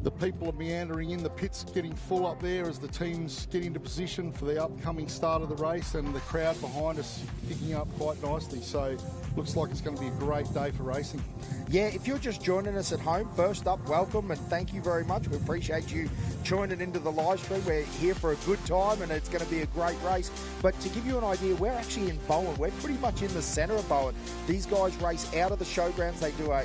The people are meandering in, the pit's getting full up there as the teams get into position for the upcoming start of the race, and the crowd behind us picking up quite nicely. So looks like it's going to be a great day for racing. Yeah, if you're just joining us at home, first up, welcome and thank you very much. We appreciate you joining into the live stream. We're here for a good time and it's going to be a great race. But to give you an idea, we're actually in Bowen. We're pretty much in the centre of Bowen. These guys race out of the showgrounds. They do a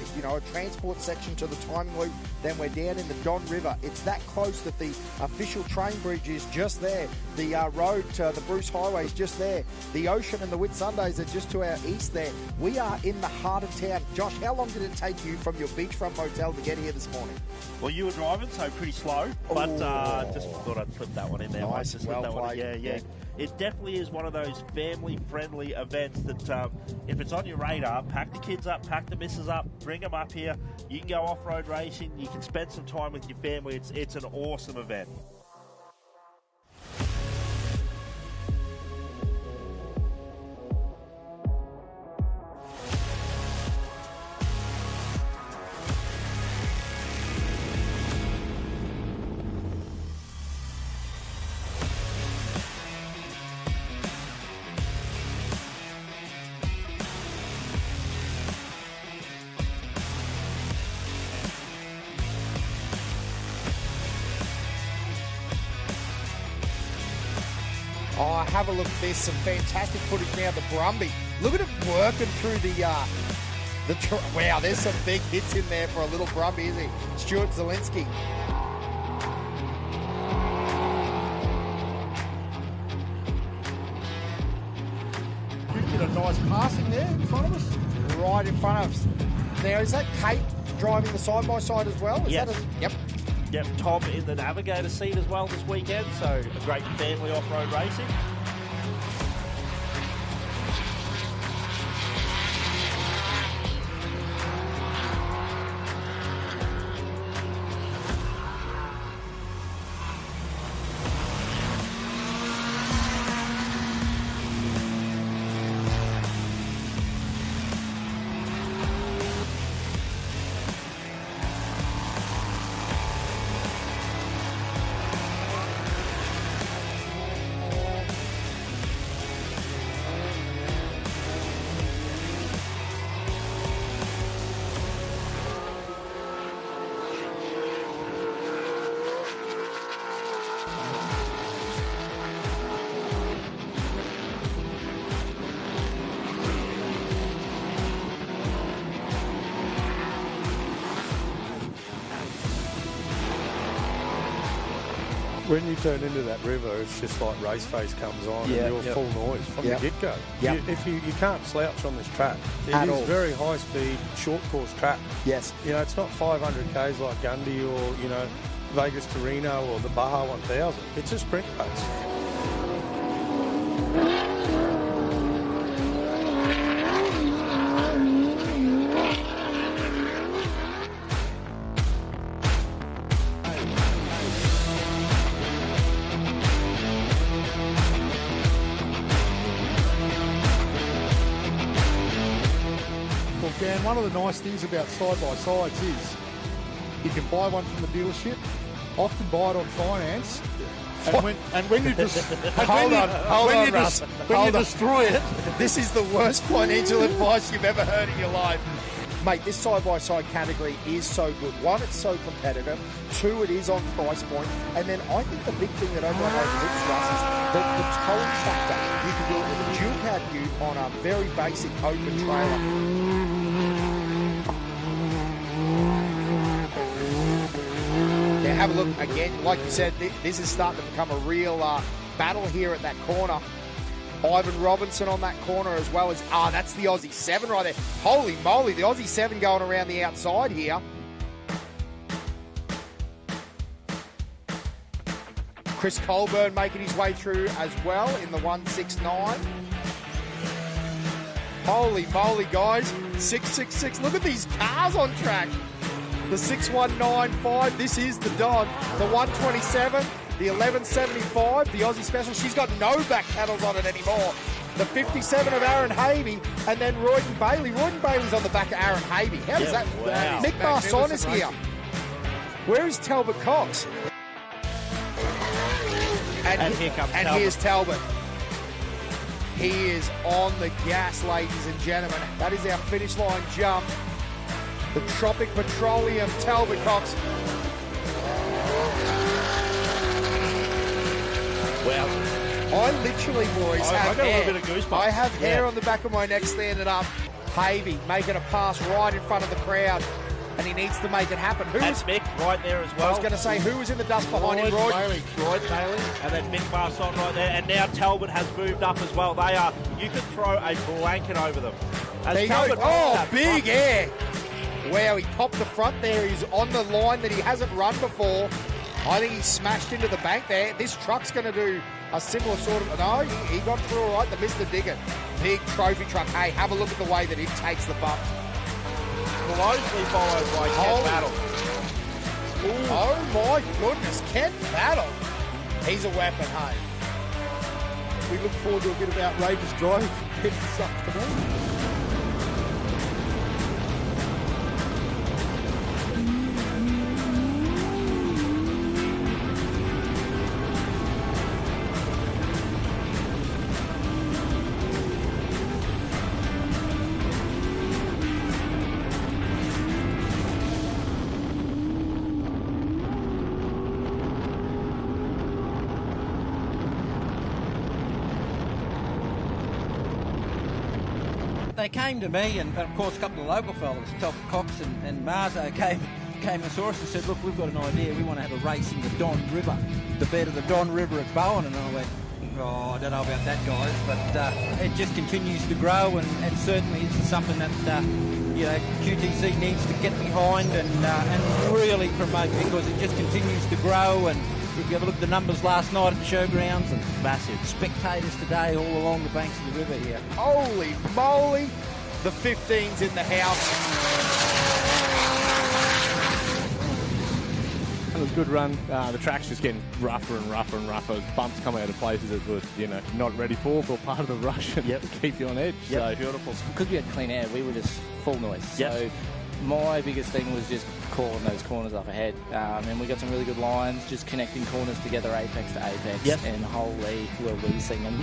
transport section to the timing loop. Then we're down in the Don River. It's that close that the official train bridge is just there. The road to the Bruce Highway is just there. The ocean and the Whitsundays are just to our east there. We are in the heart of town. Josh, how long did it take you from your beachfront hotel to get here this morning? Well, you were driving, so pretty slow, but just thought I'd slip that one in there. Nice, Just well that one. played. Yeah. It definitely is one of those family-friendly events that if it's on your radar, pack the kids up, pack the missus up, bring them up here. You can go off-road racing. You can spend some time with your family. It's an awesome event. Oh, have a look at this. Some fantastic footage now. The Brumby. Look at it working through wow, there's some big hits in there for a little Brumby, isn't he? Stuart Zielinski. Get a nice passing there in front of us. Right in front of us. Now, is that Kate driving the side-by-side as well? Yes. Yep. Yep, Tom in the navigator seat as well this weekend, so a great family off-road racing. when you turn into that river, it's just like race face comes on and you're full noise from the get-go. Yep. You can't slouch on this track. It At is all. very high-speed, short-course track. Yes. You know, it's not 500 Ks like Gundy or, you know, Vegas to Reno or the Baja 1000. It's a sprint race. Dan, one of the nice things about side-by-sides is you can buy one from the dealership, often buy it on finance, and when you destroy it, this is the worst financial advice you've ever heard in your life. Mate, this side-by-side category is so good. One, it's so competitive. Two, it is on price point. And then I think the big thing that everyone overlooks, Russ, is the towing factor. You can do it with a dual cab ute on a very basic open trailer. Now have a look again. Like you said, this is starting to become a real battle here at that corner. Ivan Robinson on that corner as well as... that's the Aussie 7 right there. Holy moly, the Aussie 7 going around the outside here. Chris Colburn making his way through as well in the 169. Holy moly, guys. 666. Look at these cars on track. The 6195, this is the Don. The 127, the 1175, the Aussie Special. She's got no back pedals on it anymore. The 57 of Aaron Havey, and then Royden Bailey. Royden Bailey's on the back of Aaron Havey. How does that... Wow. Nick Marson is here. Where is Talbot Cox? And here comes and Talbot. Here's Talbot. He is on the gas, ladies and gentlemen. That is our finish line jump. The Tropic Petroleum Talbot Cox. Wow. I literally, boys, I have got a hair. little bit of goosebumps. I have hair Yeah. on the back of my neck standing up. Havey making a pass right in front of the crowd, and he needs to make it happen. That's Mick right there as well. I was going to say, who was in the dust behind him? Roy Bailey, and then Mick Marson right there, and now Talbot has moved up as well. They are. You could throw a blanket over them. As There you go. Talbot Oh, that big front- air. Wow, he popped the front there. He's on the line that he hasn't run before. I think he smashed into the bank there. This truck's going to do a similar sort of... No, he got through all right. The Mr. Digger. Big trophy truck. Hey, have a look at the way that it takes the bumps. Closely followed by Ken Battle. Oh, my goodness. Ken Battle. He's a weapon, hey. We look forward to a bit of outrageous driving this afternoon. They came to me, and of course a couple of local fellas, Talbot Cox and Marzo came and saw us and said, look, we've got an idea, we want to have a race in the Don River, the bed of the Don River at Bowen. And I went, I don't know about that, guys, but it just continues to grow, and certainly it's something that QTC needs to get behind and really promote, because it just continues to grow. And if you have a look at the numbers last night at the showgrounds, and massive spectators today all along the banks of the river here. Holy moly, the 15's in the house. It was a good run. The track's just getting rougher and rougher and rougher. Bumps come out of places that were, not ready for part of the rush and to keep you on edge. Yep. So Beautiful. Because we had clean air, we were just full noise. Yep. So my biggest thing was just calling those corners up ahead. And we got some really good lines, just connecting corners together, apex to apex. Yep. And holy, were we singing.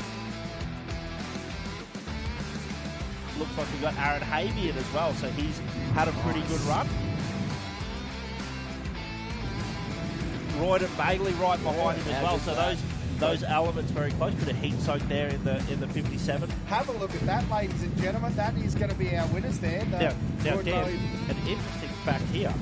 Looks like we've got Aaron Havey in as well, so he's had a pretty good run. Royden Bailey right behind him as well, so those elements very close. Bit of heat soak there in the 57. Have a look at that, ladies and gentlemen. That is going to be our winners there. Now Dan, an interesting back here.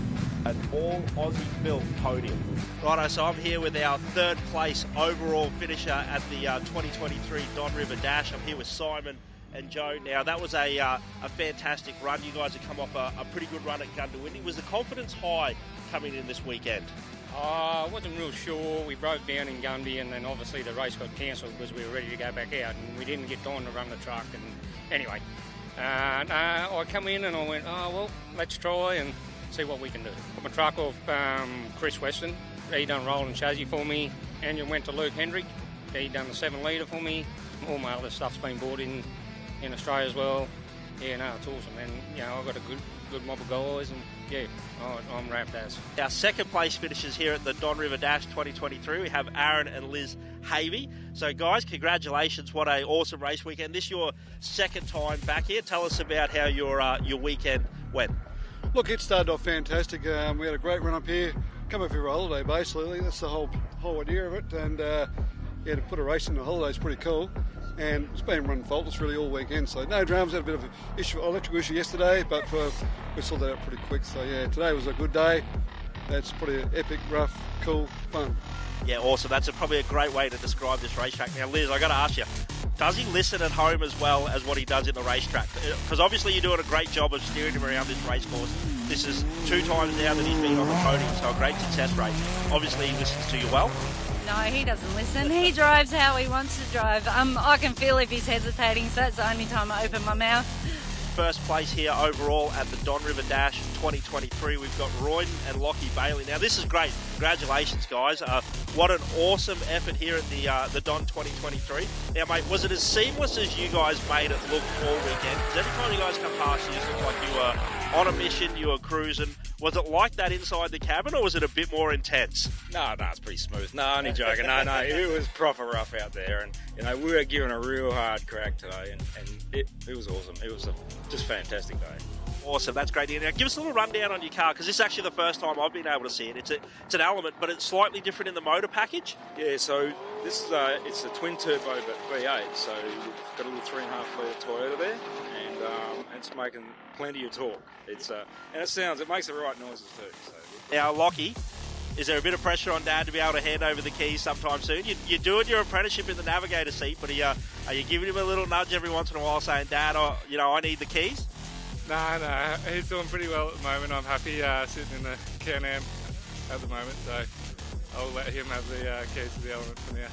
An all-Aussie-built podium. Righto, so I'm here with our third place overall finisher at the 2023 Don River Dash. I'm here with Simon and Joe. Now, that was a fantastic run. You guys have come off a pretty good run at Gundy. Was the confidence high coming in this weekend? I wasn't real sure. We broke down in Gundy, and then obviously the race got cancelled because we were ready to go back out, and we didn't get Don to run the truck. And anyway, I come in and I went, oh, well, let's try and see what we can do. Got my truck off Chris Weston. He done roll and chassis for me. And you went to Luke Hendrick. He done the 7 litre for me. All my other stuff's been bought in Australia as well. Yeah, no, it's awesome. And, you know, I've got a good mob of guys, and, yeah, I'm wrapped as. Our second place finishers here at the Don River Dash 2023. We have Aaron and Liz Havey. So, guys, congratulations. What an awesome race weekend. This is your second time back here. Tell us about how your weekend went. Look, it started off fantastic. We had a great run up here. Come up here for a holiday, basically. That's the whole idea of it. And yeah, to put a race in the holiday is pretty cool. And it's been run faultless really all weekend. So no dramas. Had a bit of an electrical issue yesterday, but we sorted that out pretty quick. So yeah, today was a good day. That's pretty epic, rough, cool, fun. Yeah, awesome. That's probably a great way to describe this racetrack. Now, Liz, I got to ask you, does he listen at home as well as what he does in the racetrack? Because obviously you're doing a great job of steering him around this race course. This is 2 times now that he's been on the podium, so a great success rate. Obviously he listens to you well. No, he doesn't listen. He drives how he wants to drive. I can feel if he's hesitating, so that's the only time I open my mouth. First place here overall at the Don River Dash 2023. We've got Royden and Lockie Bailey. Now, this is great. Congratulations, guys. What an awesome effort here at the Don 2023. Now, mate, was it as seamless as you guys made it look all weekend? Because every time you guys come past, you just look like you were on a mission, you were cruising. Was it like that inside the cabin, or was it a bit more intense? No, it's pretty smooth. No, only joking. No, it was proper rough out there, and you know we were given a real hard crack today, and it was awesome. It was a just fantastic day. Awesome, that's great. Now, give us a little rundown on your car, because this is actually the first time I've been able to see it. It's an Element, but it's slightly different in the motor package. Yeah, so this is it's a twin turbo but V8, so we've got a little 3.5 litre Toyota there, and it's making plenty of torque. And it makes the right noises too. So. Now, Lockie, is there a bit of pressure on Dad to be able to hand over the keys sometime soon? You're doing your apprenticeship in the navigator seat, but are you giving him a little nudge every once in a while saying, Dad, I need the keys? No, he's doing pretty well at the moment. I'm happy sitting in the Can-Am at the moment, so I'll let him have the keys to the Element for now.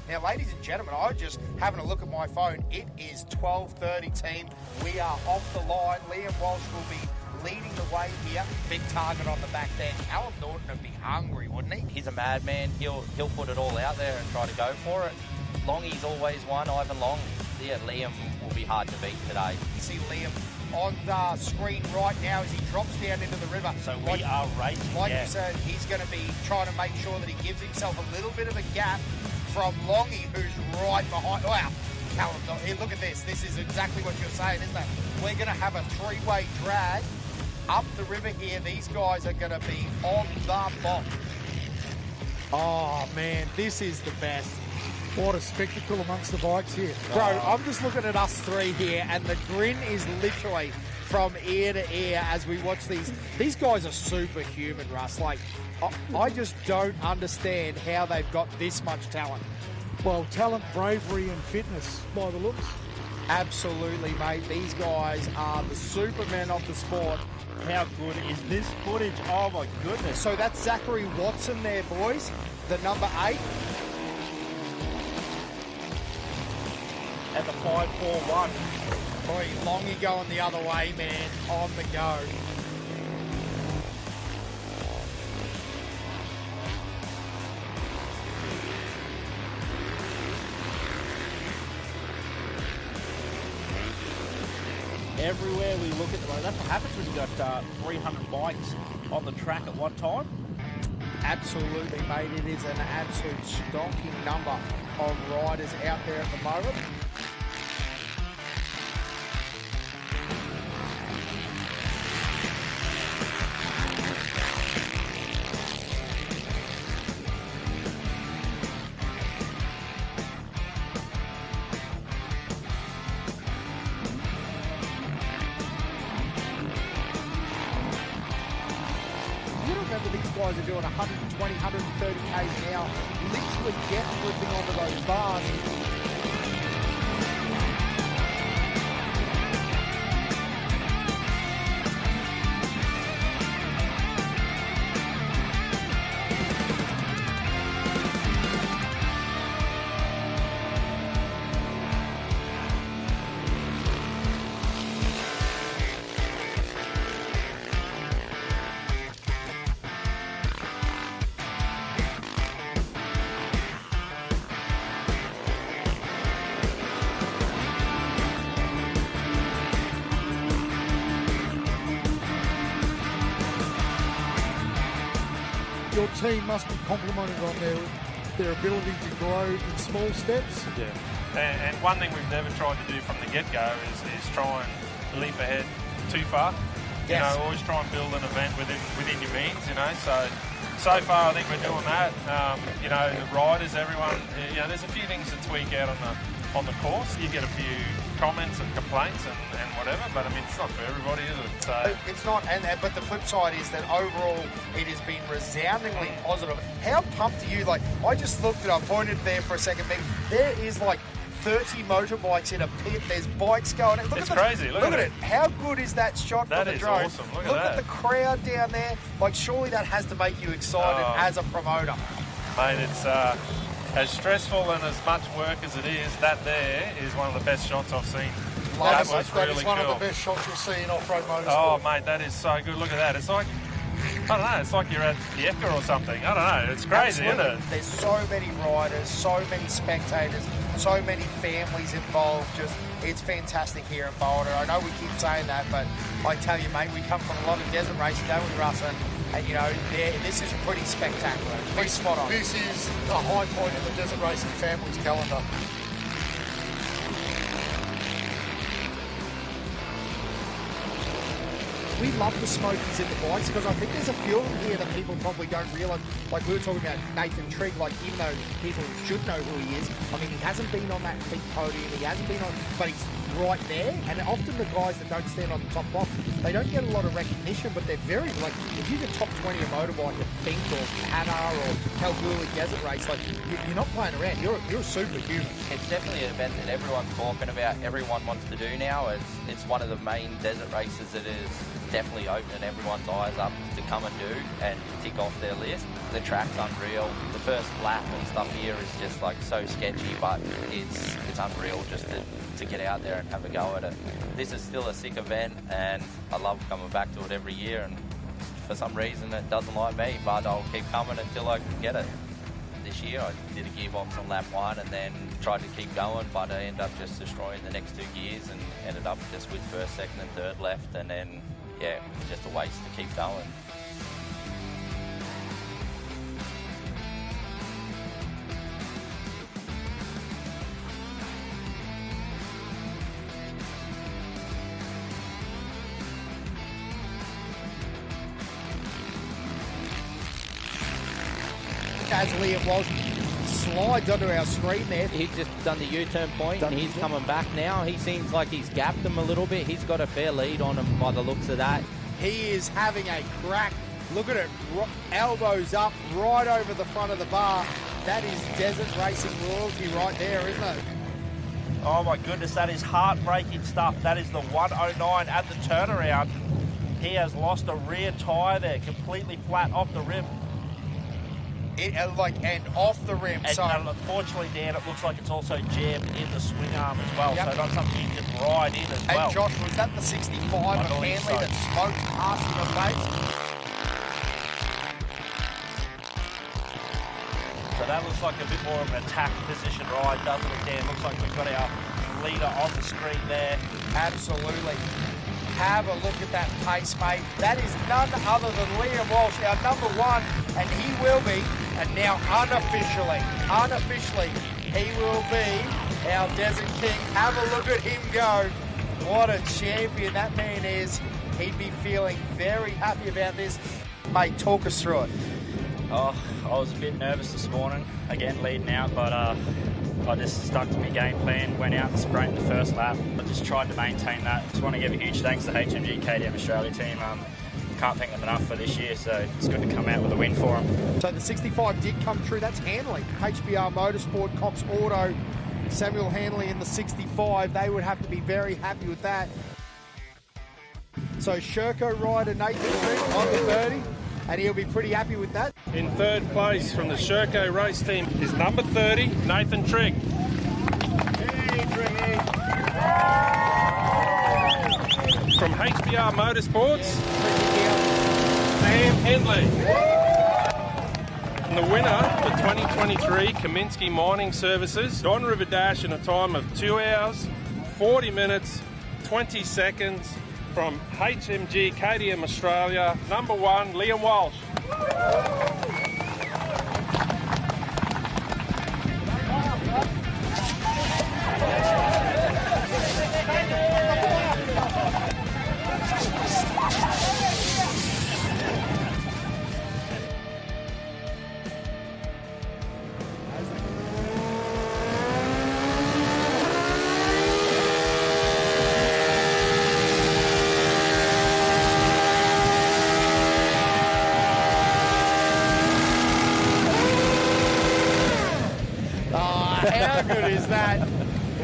Now, ladies and gentlemen, I was just having a look at my phone. It is 12:30 team. We are off the line. Liam Walsh will be leading the way here. Big target on the back there. Callum Norton would be hungry, wouldn't he? He's a madman. He'll put it all out there and try to go for it. Longy's always won, Ivan Long. Yeah, Liam will be hard to beat today. You see Liam on the screen right now as he drops down into the river. So we are racing. Like you said, he's going to be trying to make sure that he gives himself a little bit of a gap from Longy, who's right behind. Wow, Callum, look at this. This is exactly what you're saying, isn't it? We're going to have a 3-way drag up the river here. These guys are going to be on the block. Oh, man, this is the best. What a spectacle amongst the bikes here. Bro, I'm just looking at us three here, and the grin is literally from ear to ear as we watch these. These guys are superhuman, Russ. Like, I just don't understand how they've got this much talent. Well, talent, bravery and fitness by the looks. Absolutely, mate. These guys are the supermen of the sport. How good is this footage? Oh, my goodness. So that's Zachary Watson there, boys. The number 8. And the 541. Boy, Longy going the other way, man. On the go. Everywhere we look at the moment, that's what happens when you've got 300 bikes on the track at one time. Absolutely, mate. It is an absolute stonking number of riders out there at the moment. guys are doing 120, 130 k's an hour, literally get flipping onto those bars. Your team must be complimented on their ability to grow in small steps. Yeah. And one thing we've never tried to do from the get-go is try and leap ahead too far. Yes. You know, always try and build an event within your means, you know. So far I think we're doing that. You know, the riders, everyone, you know, there's a few things to tweak out on the course. You get a few comments and complaints and whatever, but I mean, it's not for everybody, is it? So It's not, but the flip side is that overall it has been resoundingly positive. How pumped are you? Like, I just looked at, I pointed there for a second, there is like 30 motorbikes in a pit. There's bikes going. It's crazy. Look at it. How good is that shot from the drone? That is awesome. Look at the crowd down there. Like, surely that has to make you excited as a promoter. Mate, it's as stressful and as much work as it is, that there is one of the best shots I've seen. That is one of the best shots you'll see in off-road motorsport. Oh, mate, that is so good. Look at that. It's like, I don't know, it's like you're at the Eka or something. I don't know. It's crazy, Absolutely. isn't it? There's so many riders, so many spectators, so many families involved. It's fantastic here in Boulder. I know we keep saying that, but I tell you, mate, we come from a lot of desert racing, don't we, Russ? And you know, this is pretty spectacular. It's pretty spot on. This is a high point in the desert racing family's calendar. We love the smokies in the bikes because I think there's a few of them here that people probably don't realise. Like we were talking about Nathan Trigg, like even though people should know who he is, I mean, he hasn't been on that big podium, he hasn't been on, but he's right there. And often the guys that don't stand on the top box, they don't get a lot of recognition, but they're very, like, if you're the top 20 of motorbike at Fink or Hanar or Kalgoorlie Desert Race, like, you're not playing around, you're a superhuman. It's definitely an event that everyone's talking about, everyone wants to do now. It's one of the main desert races that is definitely opening everyone's eyes up to come and do and tick off their list. The track's unreal. The first lap and stuff here is just like so sketchy, but it's unreal just to get out there and have a go at it. This is still a sick event and I love coming back to it every year, and for some reason it doesn't like me, but I'll keep coming until I can get it. This year I did a gearbox on lap 1 and then tried to keep going, but I ended up just destroying the next 2 gears and ended up just with first, second and third left, and then yeah, just a waste to keep going. As Liam Walsh slides onto our screen there. He's just done the U-turn point and he's coming back now. He seems like he's gapped him a little bit. He's got a fair lead on him by the looks of that. He is having a crack. Look at it, elbows up right over the front of the bar. That is desert racing royalty right there, isn't it? Oh my goodness, that is heartbreaking stuff. That is the 109 at the turnaround. He has lost a rear tyre there, completely flat off the rim. And off the rim. And unfortunately, Dan, it looks like it's also jammed in the swing arm as well. Yep. So not something you can ride in as well. And Josh, was that the 65 of Hanley that smoked past your face? So that looks like a bit more of an attack position ride, doesn't it, Dan? Looks like we've got our leader on the screen there. Absolutely. Have a look at that pace, mate. That is none other than Liam Walsh, our number 1, and he will be, and now unofficially, he will be our Desert King. Have a look at him go. What a champion that man is. He'd be feeling very happy about this. Mate, talk us through it. Oh, I was a bit nervous this morning, again leading out, but I just stuck to my game plan, went out and sprinted the first lap. I just tried to maintain that. Just want to give a huge thanks to HMG KTM Australia team. can't thank them enough for this year, so it's good to come out with a win for them. So the 65 did come true. That's Hanley. HBR Motorsport, Cox Auto, Samuel Hanley in the 65. They would have to be very happy with that. So Sherco rider Nathan Trigg on the 30, and he'll be pretty happy with that. In third place from the Sherco race team is number 30, Nathan Trigg. From HBR Motorsports, Sam Henley. And the winner for 2023 Kaminsky Mining Services, Don River Dash in a time of 2 hours, 40 minutes, 20 seconds from HMG KTM Australia, number 1, Liam Walsh. How good is that?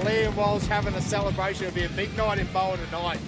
Liam Walsh having a celebration. It'll be a big night in Bowen tonight.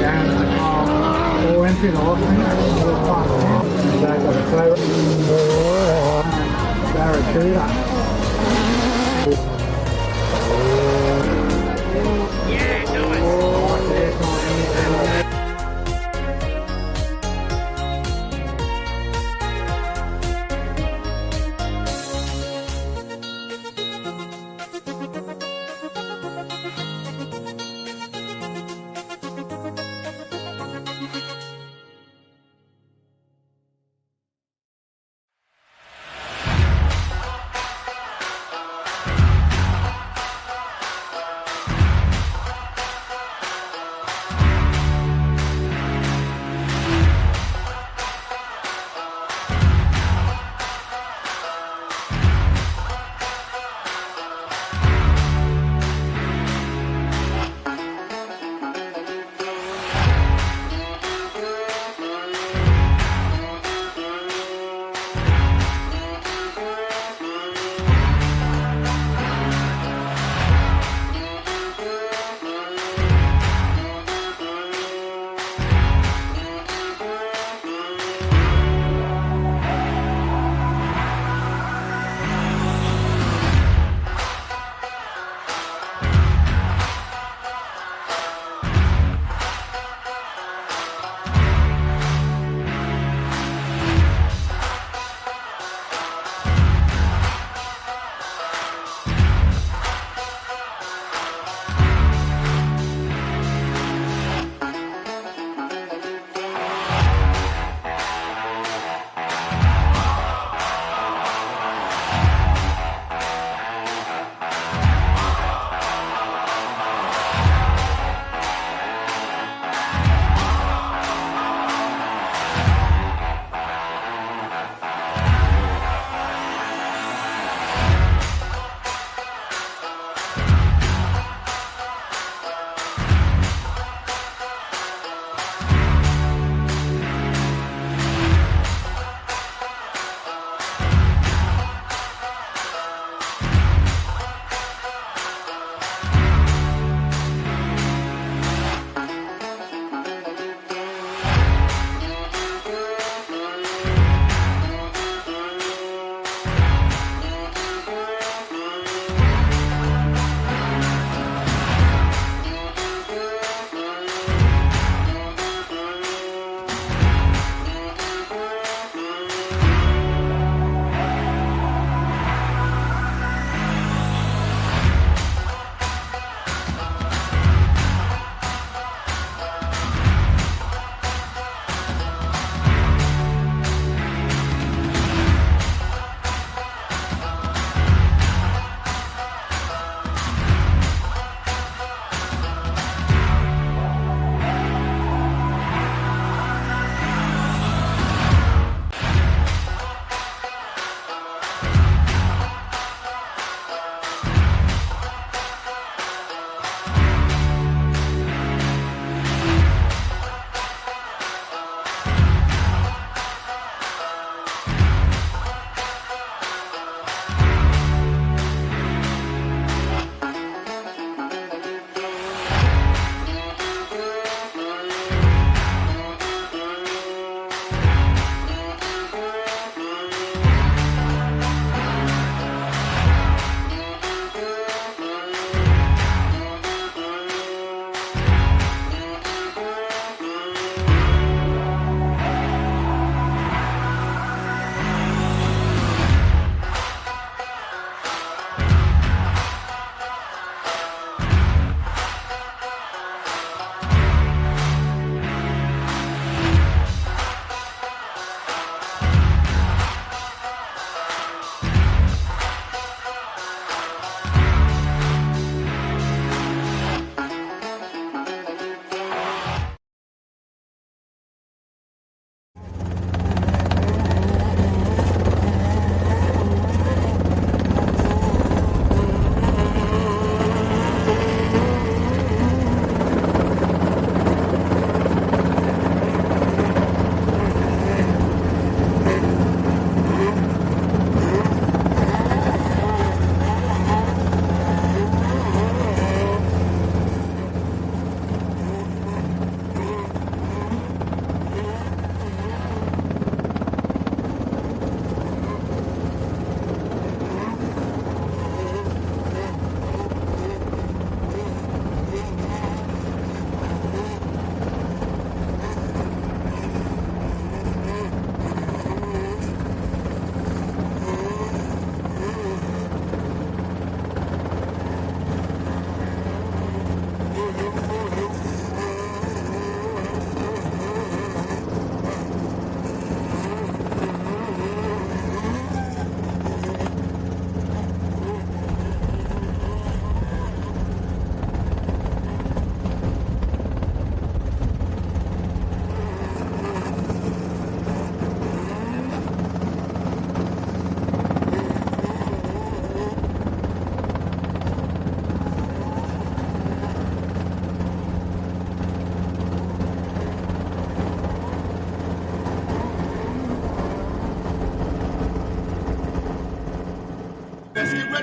Yeah. bit off, isn't it? Barracuda. Yeah, nice.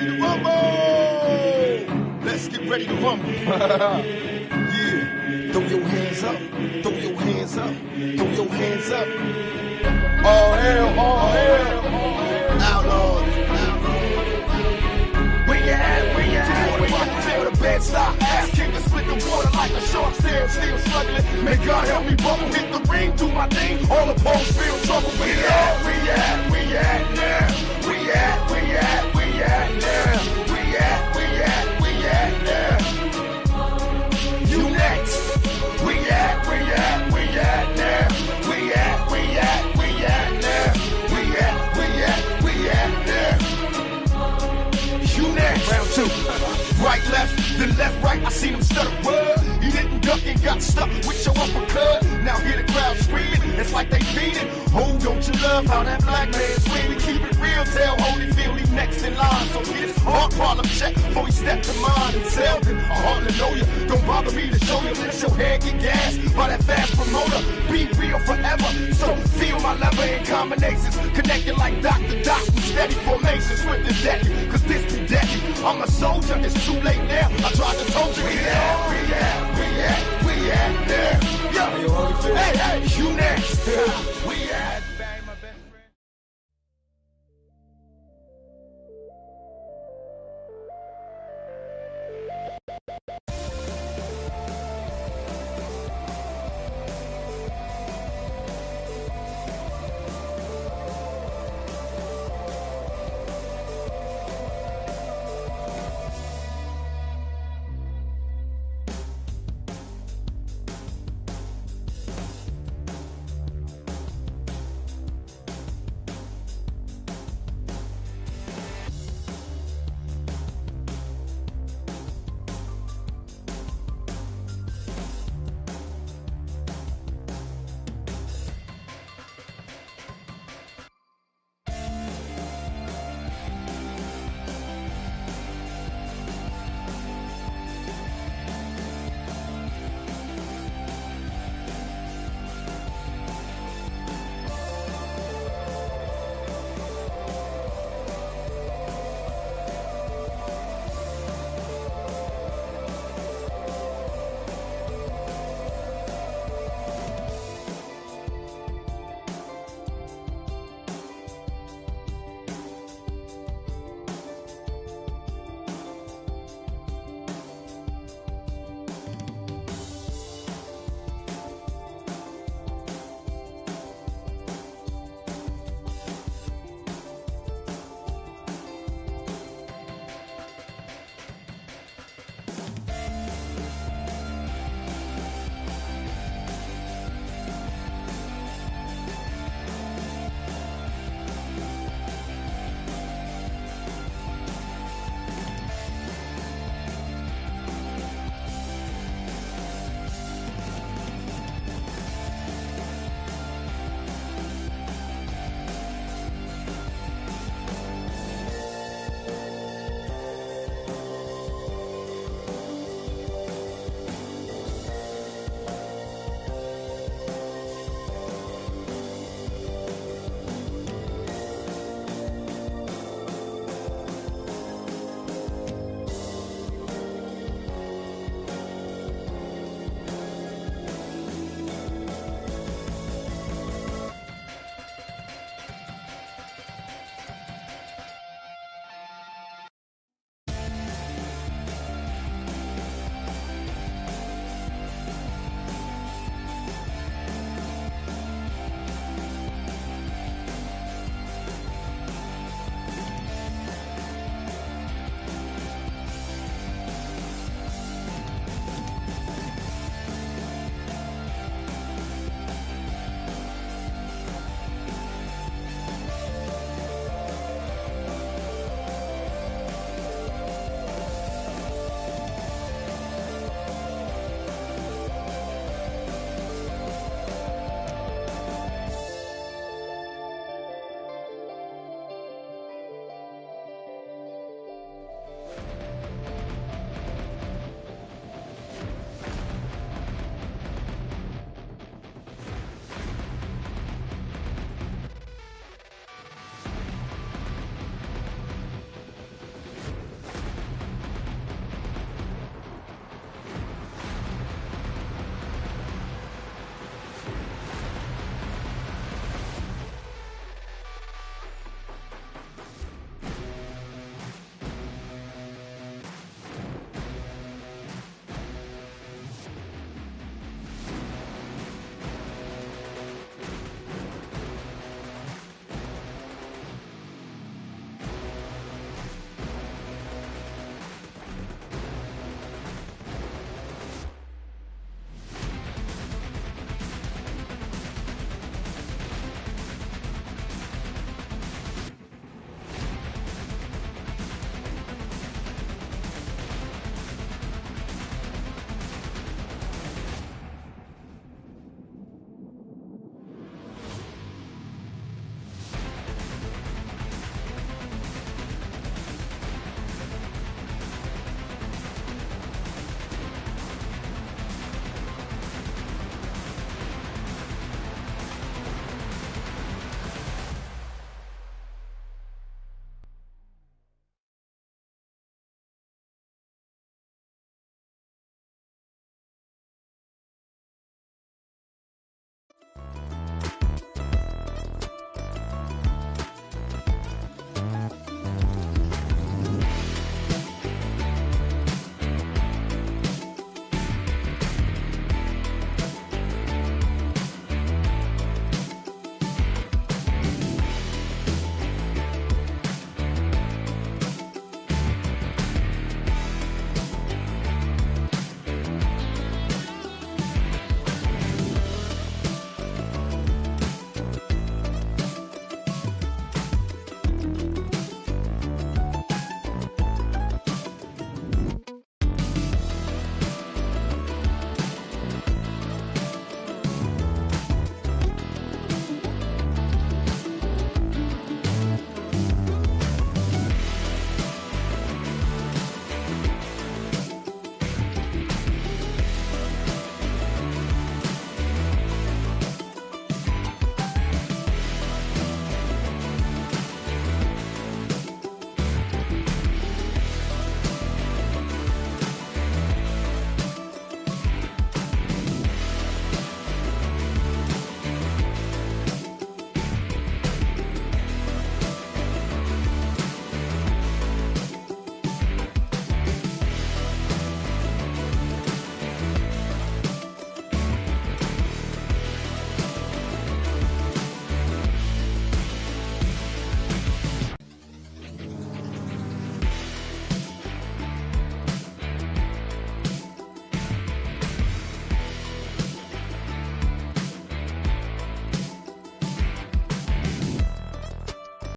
ready to rumble. Let's get ready to rumble. Yeah. Throw your hands up. Throw your hands up. Throw your hands up. All hell, all hell. Outlaws. Where you at? Where you at? Where you at? Feel the bed stop. Ass kick and split the water like a shark. Still struggling. May God help me bubble. Hit the ring, do my thing. All the posts feel trouble. Where you at? Where you at? Where you at now? Where you at? Where you at? Where you at now? Where you at? Where you at? Where you at now? You next. Where you at? Where you at? Where you at now? Where you at? Where you at? Where you at now? Where you at? Where you at? Where you at now? You next. Round two. Right, left, then left, right. I seen him stutter word. He didn't duck and got stuck with your uppercut. Now hear the crowd screaming. It's like they feeding. Oh, don't you love how that black man swing? Keep it real. Tell Holyfield he next in line. So get his heart problem check before he step to mine. And Selden, I hardly know you. Don't bother me to show you. Let your head get gassed by that fast promoter. Be real forever. So feel my lever in combinations. Connecting like Dr. Doc with steady formations. Swift and deadly, cause this be deadly. I'm a soldier, it's too late now. I tried to